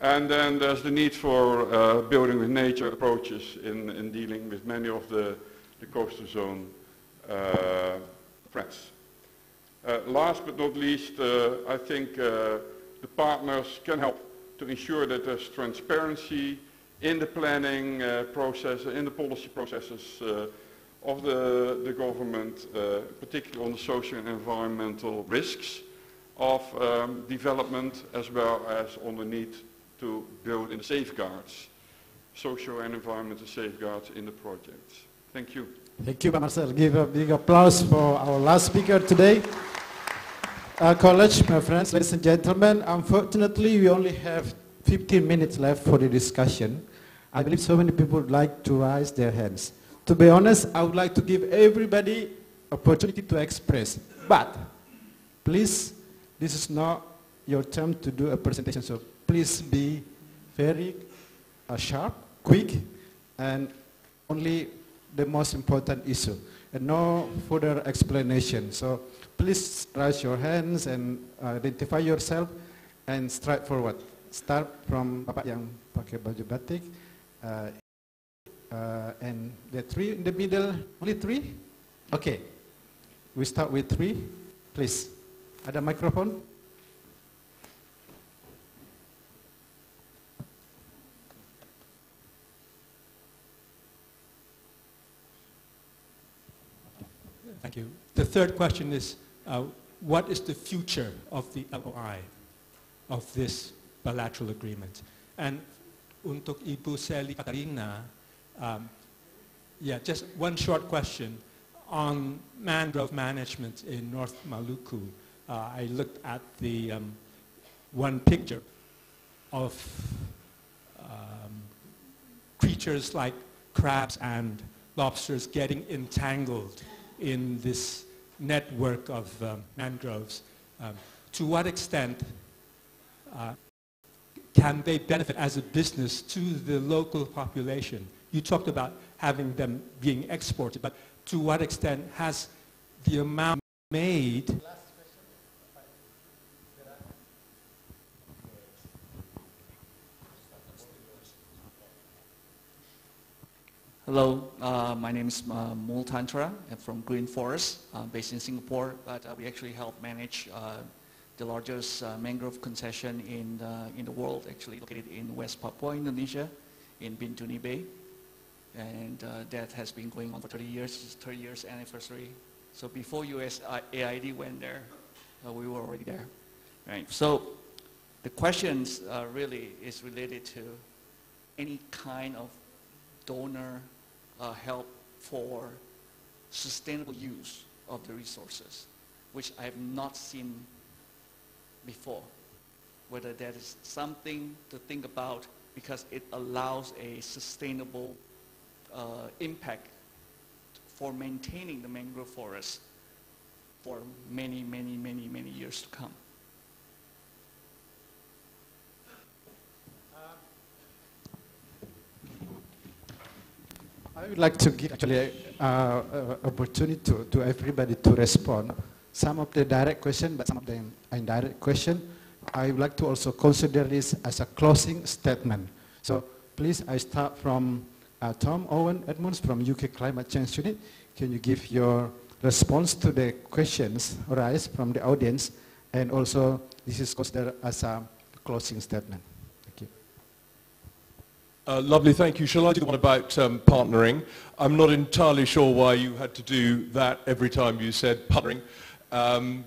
And then there's the need for building with nature approaches in dealing with many of the coastal zone threats. Last but not least, I think the partners can help to ensure that there's transparency in the planning process, in the policy processes of the government, particularly on the social and environmental risks of development, as well as on the need to build in safeguards, social and environmental safeguards in the projects. Thank you. Thank you, Marcel. Give a big applause for our last speaker today. College, my friends, ladies and gentlemen, unfortunately we only have 15 minutes left for the discussion. I believe so many people would like to raise their hands. To be honest, I would like to give everybody opportunity to express, but please, this is not your turn to do a presentation, so please be very sharp, quick, and only the most important issue, and no further explanation. So please raise your hands and identify yourself and stride forward. Start from Bapak yang pakai baju batik, and the three in the middle, only three? Okay, we start with three, please. Ada microphone? Thank you. The third question is, what is the future of the LOI, of this bilateral agreement? And untuk Ibu Sally Katarina, yeah, just one short question on mangrove management in North Maluku. I looked at the one picture of creatures like crabs and lobsters getting entangled in this network of mangroves. To what extent can they benefit as a business to the local population? You talked about having them being exported, but to what extent has the amount made? Hello, my name is Mul Tantra. I'm from Green Forest, based in Singapore, but we actually help manage the largest mangrove concession in the world, actually located in West Papua, Indonesia, in Bintuni Bay. And that has been going on for 30 years. It's 30 years anniversary. So before USAID went there, we were already there. Right. So the questions really is related to any kind of donor help for sustainable use of the resources, which I have not seen before. Whether that is something to think about because it allows a sustainable impact for maintaining the mangrove forest for many, many, many, many years to come. I would like to give actually opportunity to everybody to respond. Some of the direct question, but some of them indirect question. I would like to also consider this as a closing statement. So please, I start from Tom Owen Edmonds from UK Climate Change Unit. Can you give your response to the questions raised from the audience, and also this is considered as a closing statement. Thank you. Lovely, thank you. Shall I do the one about partnering? I'm not entirely sure why you had to do that every time you said partnering.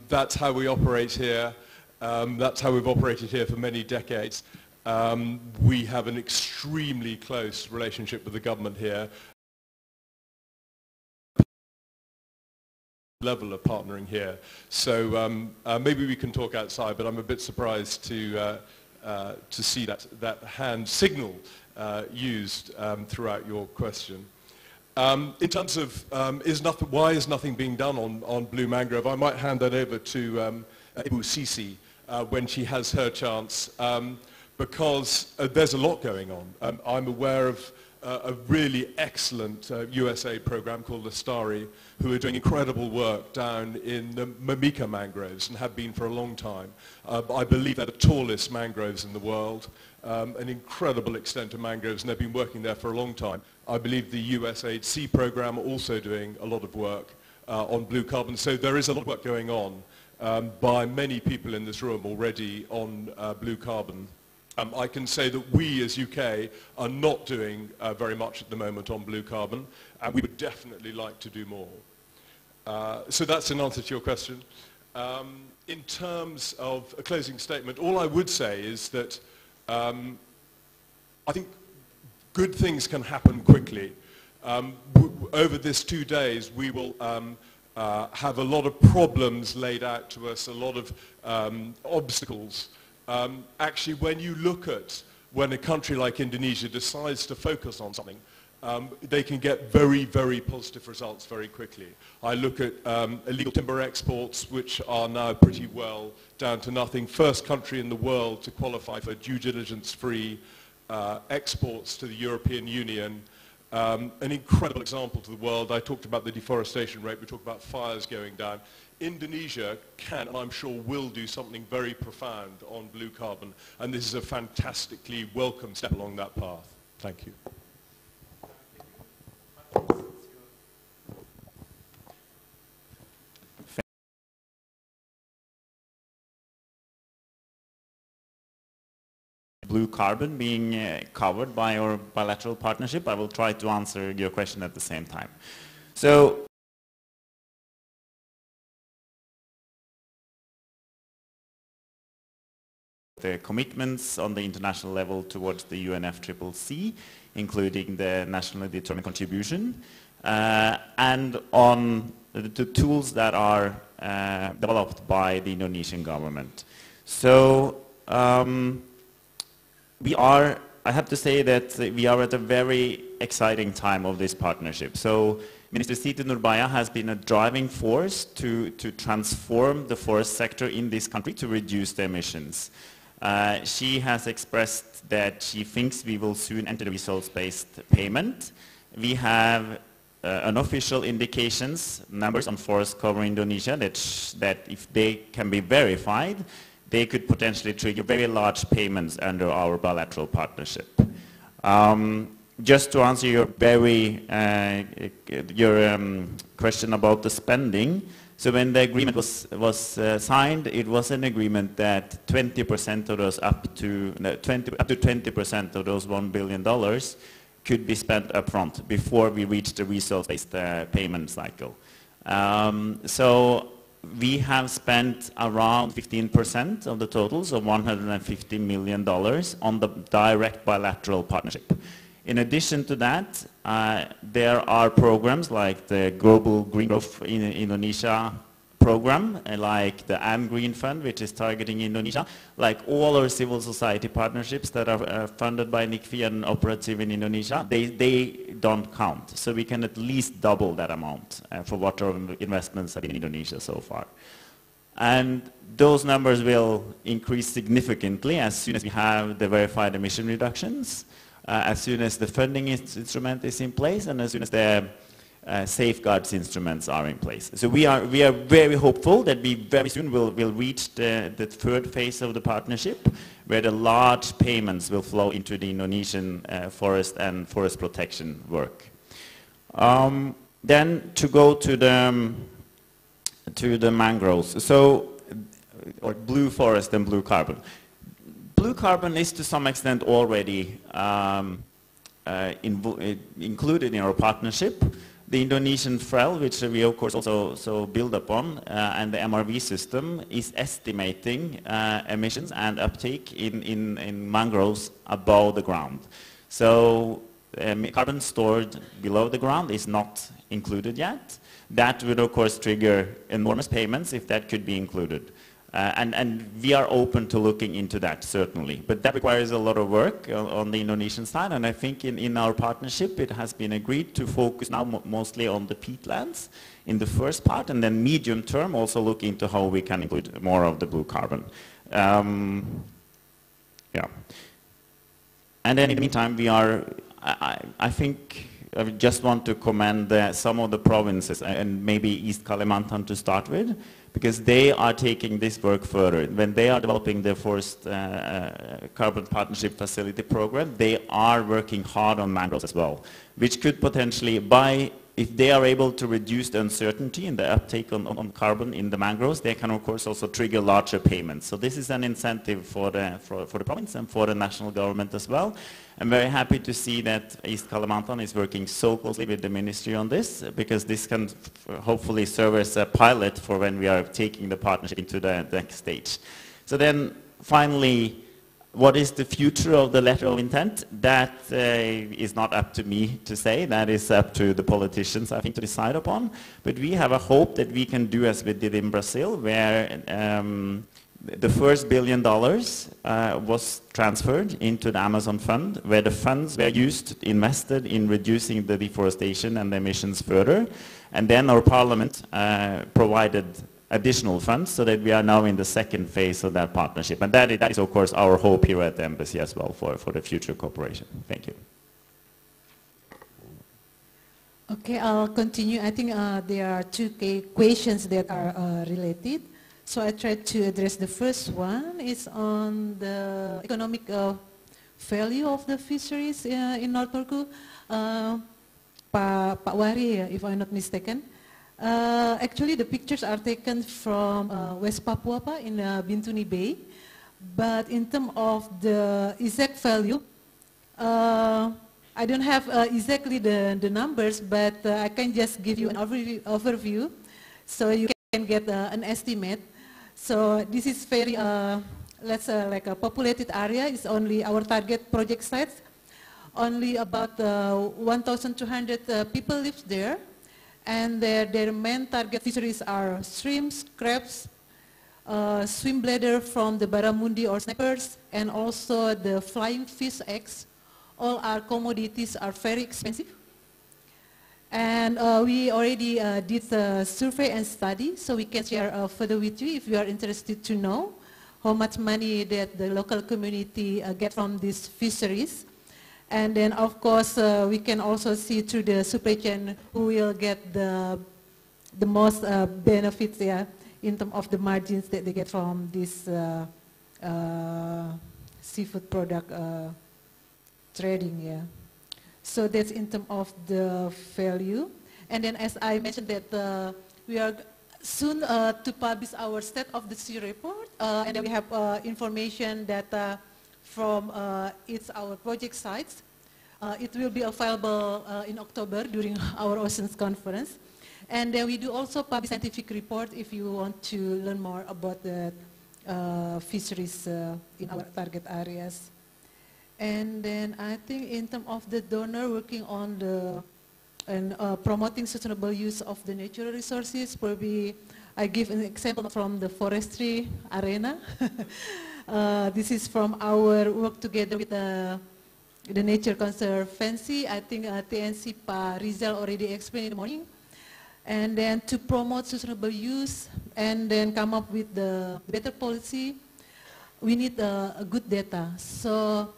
That's how we operate here. That's how we've operated here for many decades. We have an extremely close relationship with the government here. Level of partnering here. So maybe we can talk outside, but I'm a bit surprised to see that hand signal used throughout your question. In terms of why is nothing being done on blue mangrove, I might hand that over to Ibu Sisi when she has her chance, because there's a lot going on. I'm aware of a really excellent USA program called the Starry, who are doing incredible work down in the Mimika mangroves and have been for a long time. I believe they're the tallest mangroves in the world, an incredible extent of mangroves, and they've been working there for a long time. I believe the USAID program are also doing a lot of work on blue carbon, so there is a lot of work going on by many people in this room already on blue carbon. I can say that we as UK are not doing very much at the moment on blue carbon, and we would definitely like to do more. So that's an answer to your question. In terms of a closing statement, all I would say is that I think good things can happen quickly. Over this 2 days, we will have a lot of problems laid out to us, a lot of obstacles. Actually, when you look at when a country like Indonesia decides to focus on something, they can get very, very positive results very quickly. I look at illegal timber exports, which are now pretty well down to nothing. First country in the world to qualify for due diligence-free exports to the European Union. An incredible example to the world. I talked about the deforestation rate. We talked about fires going down. Indonesia can, and I'm sure will, do something very profound on blue carbon, and this is a fantastically welcome step along that path. Thank you. Blue carbon being covered by our bilateral partnership, I will try to answer your question at the same time. So, the commitments on the international level towards the UNFCCC, including the nationally determined contribution, and on the tools that are developed by the Indonesian government. So, I have to say that we are at a very exciting time of this partnership. So Minister Siti Nurbaya has been a driving force to transform the forest sector in this country to reduce the emissions. She has expressed that she thinks we will soon enter the resource-based payment. We have unofficial indications, numbers on forest cover in Indonesia that if they can be verified, they could potentially trigger very large payments under our bilateral partnership. Just to answer your question about the spending, so when the agreement was signed, it was an agreement that 20% of those up to 20% of those $1 billion could be spent upfront before we reach the resource-based payment cycle. So we have spent around 15% of the total, so $150 million on the direct bilateral partnership. In addition to that, there are programs like the Global Green Growth in Indonesia program, like the Green Fund, which is targeting Indonesia, like all our civil society partnerships that are funded by NICFI and Operative in Indonesia, they don't count. So we can at least double that amount for what our investments have been in Indonesia so far. And those numbers will increase significantly as soon as we have the verified emission reductions, as soon as the funding instrument is in place, and as soon as the safeguards instruments are in place. So we are very hopeful that we very soon will reach the third phase of the partnership, where the large payments will flow into the Indonesian forest and forest protection work. Then to go to the mangroves, so or blue forest and blue carbon. Blue carbon is to some extent already included in our partnership. The Indonesian FREL, which we of course also build upon, and the MRV system is estimating emissions and uptake in mangroves above the ground. So carbon stored below the ground is not included yet. That would of course trigger enormous payments if that could be included. And we are open to looking into that, certainly. But that requires a lot of work on the Indonesian side, and I think in our partnership it has been agreed to focus now mostly on the peatlands in the first part, and then medium term also look into how we can include more of the blue carbon. Yeah. And then in the meantime, I think I just want to commend some of the provinces, and maybe East Kalimantan to start with, because they are taking this work further. When they are developing their Forest Carbon Partnership Facility program, they are working hard on mangroves as well, which could potentially, if they are able to reduce the uncertainty in the uptake on carbon in the mangroves, they can of course also trigger larger payments. So this is an incentive for the province and for the national government as well. I'm very happy to see that East Kalimantan is working so closely with the ministry on this, because this can hopefully serve as a pilot for when we are taking the partnership into the next stage. So then finally, what is the future of the letter of intent? That is not up to me to say. That is up to the politicians, I think, to decide upon. But we have a hope that we can do as we did in Brazil, where the first $1 billion was transferred into the Amazon Fund, where the funds were invested in reducing the deforestation and the emissions further. And then our parliament provided additional funds, so that we are now in the second phase of that partnership. And that is of course our hope here at the embassy as well for the future cooperation. Thank you. Okay, I'll continue. I think there are two questions that are related. So I tried to address the first one. It's on the economic value of the fisheries in North Turku. Pak Wari, if I'm not mistaken. Actually, the pictures are taken from West Papua in Bintuni Bay. But in terms of the exact value, I don't have exactly the numbers, but I can just give you an overview so you can get an estimate. So this is very, let's say, like a populated area. It's only our target project sites. Only about 1,200 people live there. And their main target fisheries are shrimps, crabs, swim bladder from the barramundi or snappers, and also the flying fish eggs. All our commodities are very expensive. And we already did a survey and study, so we can share further with you if you are interested to know how much money that the local community get from these fisheries. And then, of course, we can also see through the supply chain who will get the most benefits, yeah, in terms of the margins that they get from this seafood product trading, yeah. So that's in terms of the value. And then, as I mentioned that we are soon to publish our State of the Sea report, and then we have information data from our project sites. It will be available in October during our Oceans Conference. And then we do also publish scientific report if you want to learn more about the fisheries in our target areas. And then I think in terms of the donor working on the promoting sustainable use of the natural resources, probably I give an example from the forestry arena. This is from our work together with the Nature Conservancy. I think TNC Pa Rizal already explained in the morning. And then to promote sustainable use and then come up with the better policy, we need a good data. So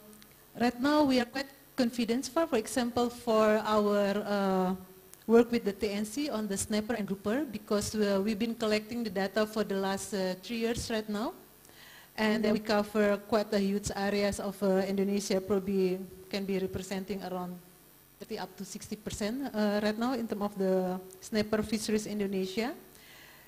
right now we are quite confident for example, for our work with the TNC on the snapper and grouper, because we've been collecting the data for the last 3 years right now. And then we cover quite a huge areas of Indonesia, probably can be representing around 30 up to 60% right now in terms of the snapper fisheries in Indonesia.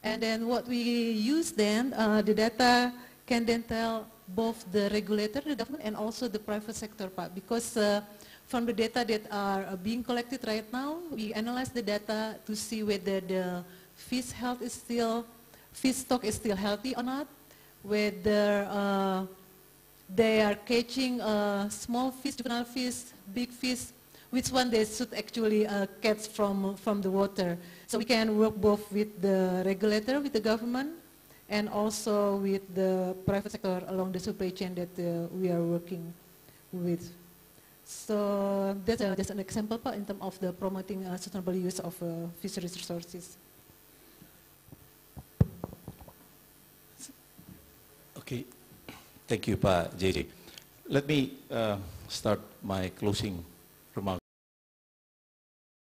And then what we use then, the data can then tell both the regulator, the government, and also the private sector part, because from the data that are being collected right now, we analyze the data to see whether the fish health is still, fish stock is still healthy or not, whether they are catching small fish, juvenile fish, big fish, which one they should actually catch from the water. So we can work both with the regulator, with the government, and also with the private sector along the supply chain that we are working with. So that's just an example in terms of the promoting sustainable use of fisheries resources. Okay, thank you, Pa JJ. Let me start my closing remarks.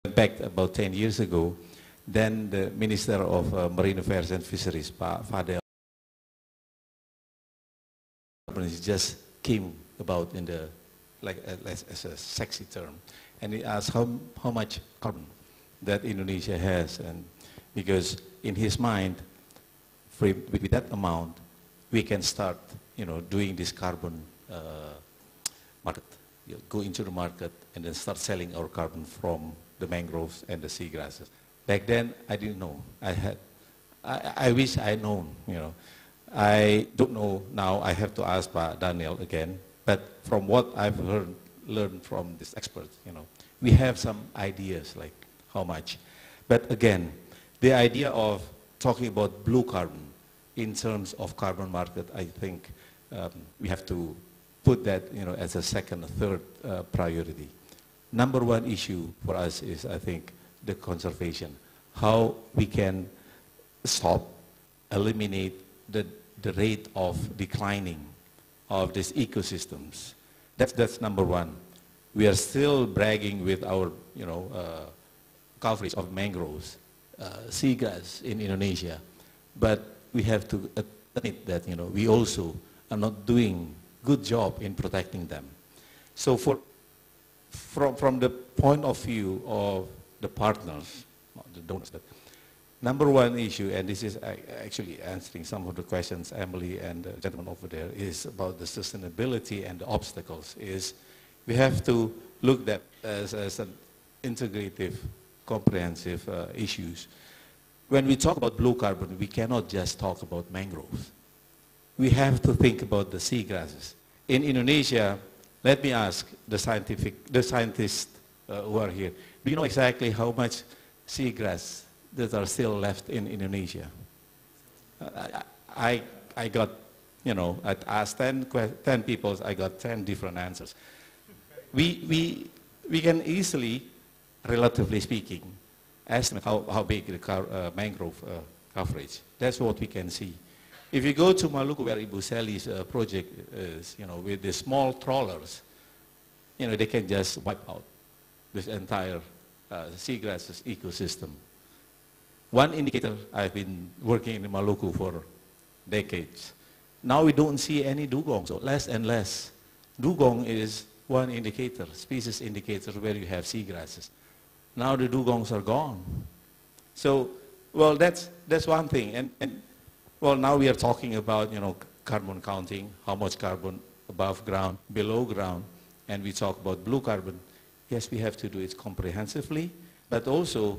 Back about 10 years ago, then the Minister of Marine Affairs and Fisheries, Pa Fadel, just came about in the as a sexy term, and he asked how much carbon that Indonesia has, and because in his mind, with that amount, we can start, doing this carbon market, go into the market and then start selling our carbon from the mangroves and the seagrasses. Back then, I didn't know. I wish I had known, I don't know now. I have to ask Pa Daniel again. But from what I've learned from this expert, we have some ideas like how much. But again, the idea of talking about blue carbon in terms of carbon market, I think we have to put that, as a second or third priority. Number one issue for us is, I think, the conservation. How we can stop, eliminate the rate of declining of these ecosystems. That's number one. We are still bragging with our, coverage of mangroves, seagrass in Indonesia, but we have to admit that, we also are not doing good job in protecting them. So from the point of view of the partners, not the donors, but number one issue, and this is actually answering some of the questions Emily and the gentleman over there, is about the sustainability and the obstacles, is we have to look at as an integrative, comprehensive issues. When we talk about blue carbon, we cannot just talk about mangroves. We have to think about the seagrasses. In Indonesia, let me ask the scientists who are here, do you know exactly how much seagrass that are still left in Indonesia? I got, you know, I asked 10 people, I got 10 different answers. We can easily, relatively speaking, estimate how big the mangrove coverage. That's what we can see. If you go to Maluku, where Ibu Seli's project is, you know, with the small trawlers, you know, they can just wipe out this entire seagrasses ecosystem. One indicator, I've been working in Maluku for decades. Now we don't see any dugong, so less and less. Dugong is one indicator, species indicator where you have seagrasses. Now the dugongs are gone. So, well, that's one thing. And well, now we are talking about, you know, carbon counting, how much carbon above ground, below ground, and we talk about blue carbon. Yes, we have to do it comprehensively, but also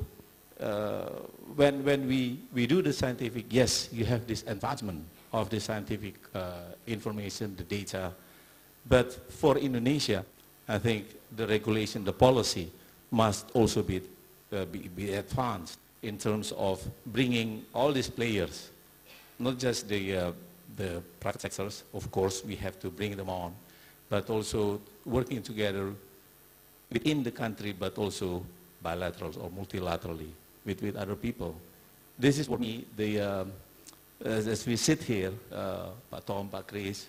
when we do the scientific, yes, you have this advancement of the scientific information, the data, but for Indonesia, I think the regulation, the policy must also be advanced in terms of bringing all these players, not just the private sectors, of course, we have to bring them on, but also working together within the country, but also bilaterals or multilaterally with other people. This is for me, as we sit here, Pak Tom, Pak Chris,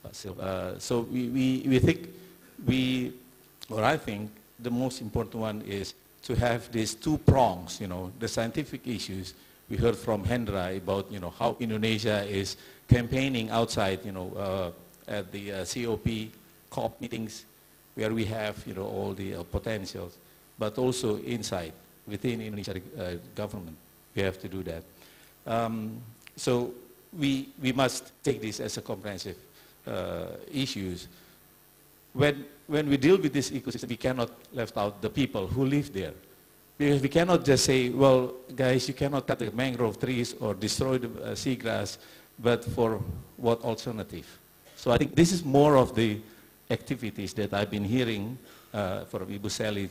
Pak Sil, so we think, or I think the most important one is to have these two prongs, you know, the scientific issues. We heard from Hendra about, you know, how Indonesia is campaigning outside, you know, at the COP meetings, where we have, you know, all the potentials, but also inside, within Indonesia government, we have to do that. So we must take this as a comprehensive issues. When we deal with this ecosystem, we cannot left out the people who live there. Because we cannot just say, well, guys, you cannot cut the mangrove trees or destroy the seagrass, but for what alternative? So I think this is more of the activities that I've been hearing from Ibu Seli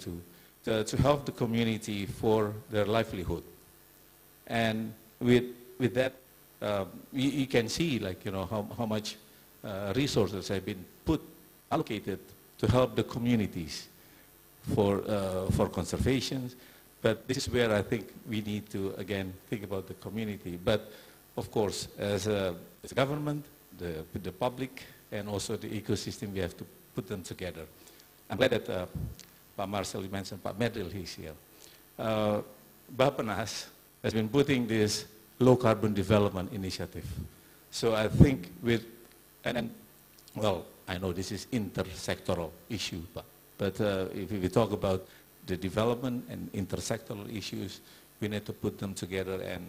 to help the community for their livelihood. And with that, you can see, like, you know, how much resources have been allocated to help the communities for conservation. But this is where I think we need to, again, think about the community. But, of course, as a government, the public, and also the ecosystem, we have to put them together. I'm glad that Pak Marcel, you mentioned Pak Medil, he's here. Bappenas has been putting this low carbon development initiative. So I think well, I know this is intersectoral issue, but if we talk about the development and intersectoral issues, we need to put them together, and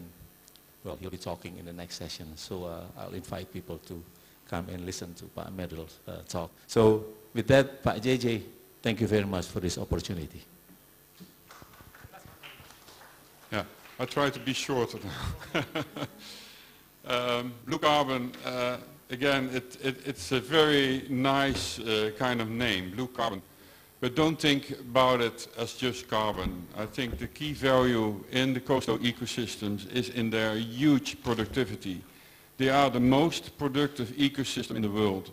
well, he'll be talking in the next session. So I'll invite people to come and listen to Pak Medil's talk. So with that, Pak JJ, thank you very much for this opportunity. Yeah, I try to be shorter now. Blue carbon, again, it's a very nice kind of name, blue carbon. But don't think about it as just carbon. I think the key value in the coastal ecosystems is in their huge productivity. They are the most productive ecosystem in the world,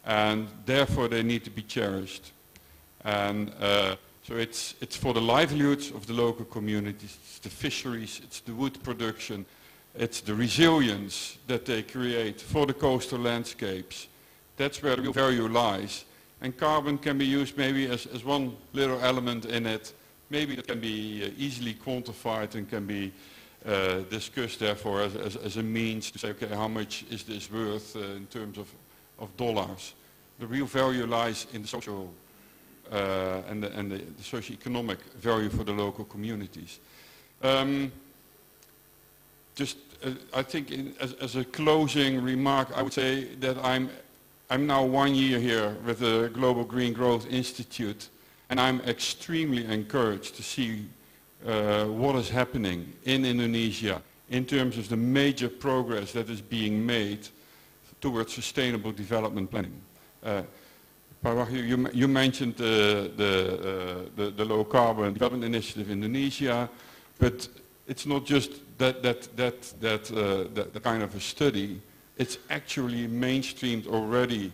and therefore they need to be cherished. And so it's for the livelihoods of the local communities, it's the fisheries, it's the wood production, it's the resilience that they create for the coastal landscapes. That's where the real value lies. And carbon can be used maybe as one little element in it. Maybe it can be easily quantified and can be discussed therefore as a means to say, okay, how much is this worth in terms of dollars? The real value lies in the social and the socio-economic value for the local communities. I think as a closing remark, I would say that I'm now 1 year here with the Global Green Growth Institute, and I'm extremely encouraged to see what is happening in Indonesia in terms of the major progress that is being made towards sustainable development planning. You mentioned the Low Carbon Development Initiative in Indonesia, but it's not just that kind of a study. It's actually mainstreamed already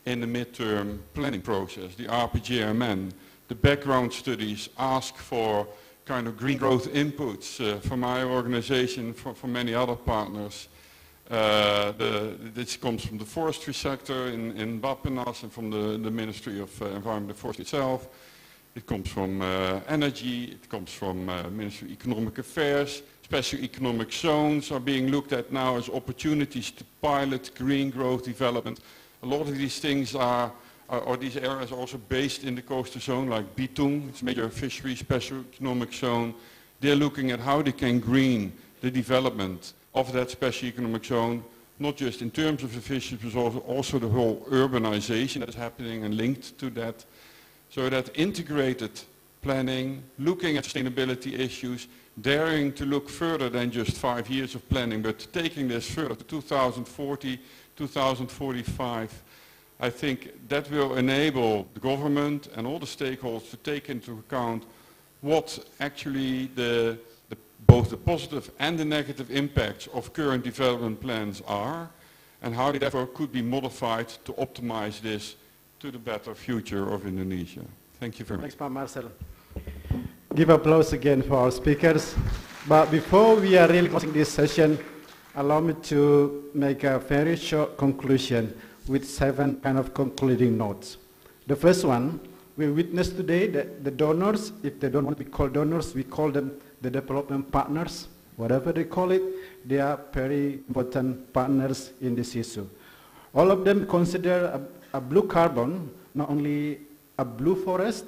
in the midterm planning process, the RPGMN. The background studies ask for kind of green growth inputs from my organization, from many other partners. This comes from the forestry sector in Bappenas and from the Ministry of Environment and Forestry itself. It comes from energy, it comes from Ministry of Economic Affairs. Special economic zones are being looked at now as opportunities to pilot green growth development. A lot of these things or these areas are also based in the coastal zone, like Bitung, it's a major fishery special economic zone. They're looking at how they can green the development of that special economic zone, not just in terms of the fisheries, but also the whole urbanization that's happening and linked to that. So that integrated planning, looking at sustainability issues, daring to look further than just 5 years of planning, but taking this further to 2040, 2045, I think that will enable the government and all the stakeholders to take into account what actually both the positive and the negative impacts of current development plans are, and how they therefore could be modified to optimize this to the better future of Indonesia. Thank you very much. Thanks, Marcel. Give applause again for our speakers. But before we are really closing this session, allow me to make a very short conclusion with 7 kind of concluding notes. The first one, we witnessed today that the donors, if they don't want to be called donors, we call them the development partners. Whatever they call it, they are very important partners in this issue. All of them consider a blue carbon, not only a blue forest,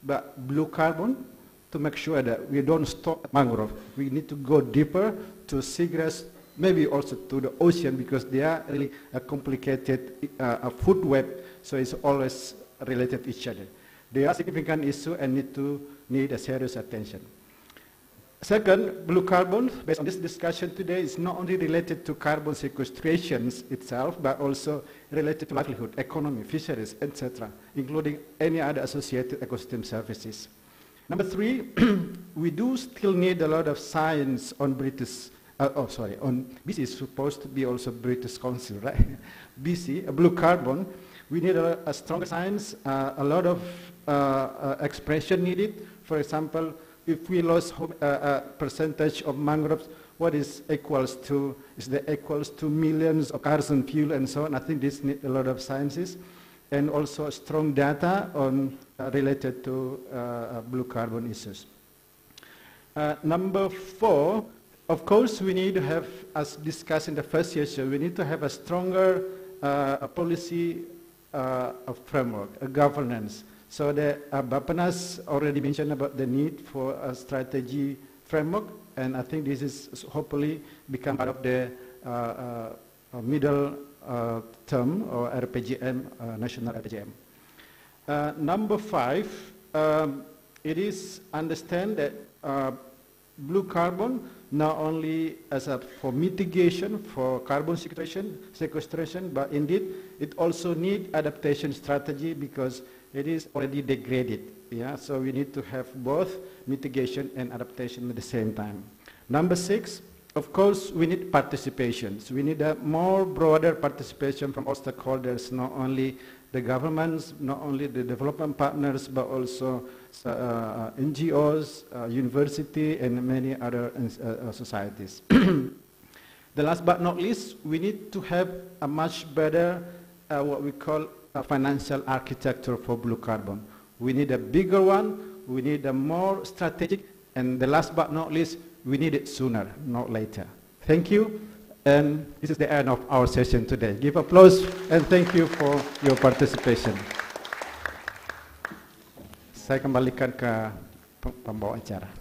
but blue carbon, to make sure that we don't stop at mangrove. We need to go deeper to seagrass, maybe also to the ocean, because they are really a complicated food web, so it's always related to each other. They are a significant issue and need a serious attention. Second, blue carbon, based on this discussion today, is not only related to carbon sequestration itself, but also related to livelihood, economy, fisheries, etc., including any other associated ecosystem services. Number 3, we do still need a lot of science on BC is supposed to be also British Council, right? BC, blue carbon. We need a stronger science, a lot of expression needed. For example, if we lost a percentage of mangroves, what is equals to? Is that equals to millions of cars and fuel and so on? I think this needs a lot of sciences, and also strong data on related to blue carbon issues. Number 4, of course, we need to have, as discussed in the first session, we need to have a stronger policy framework, a governance. So the Bappenas already mentioned about the need for a strategy framework, and I think this is hopefully become part of the middle term or RPGM, national RPGM. Number 5, it is understand that blue carbon not only as for mitigation for carbon sequestration, but indeed it also need adaptation strategy because it is already degraded. Yeah, so we need to have both mitigation and adaptation at the same time. Number 6, of course, we need participation. So we need a more broader participation from all stakeholders, not only the governments, not only the development partners, but also NGOs, university, and many other societies. The last but not least, we need to have a much better, what we call a financial architecture for blue carbon. We need a bigger one, we need a more strategic, and the last but not least, we need it sooner, not later. Thank you, and this is the end of our session today. Give applause, and thank you for your participation. Saya kembalikan ke pembawa acara.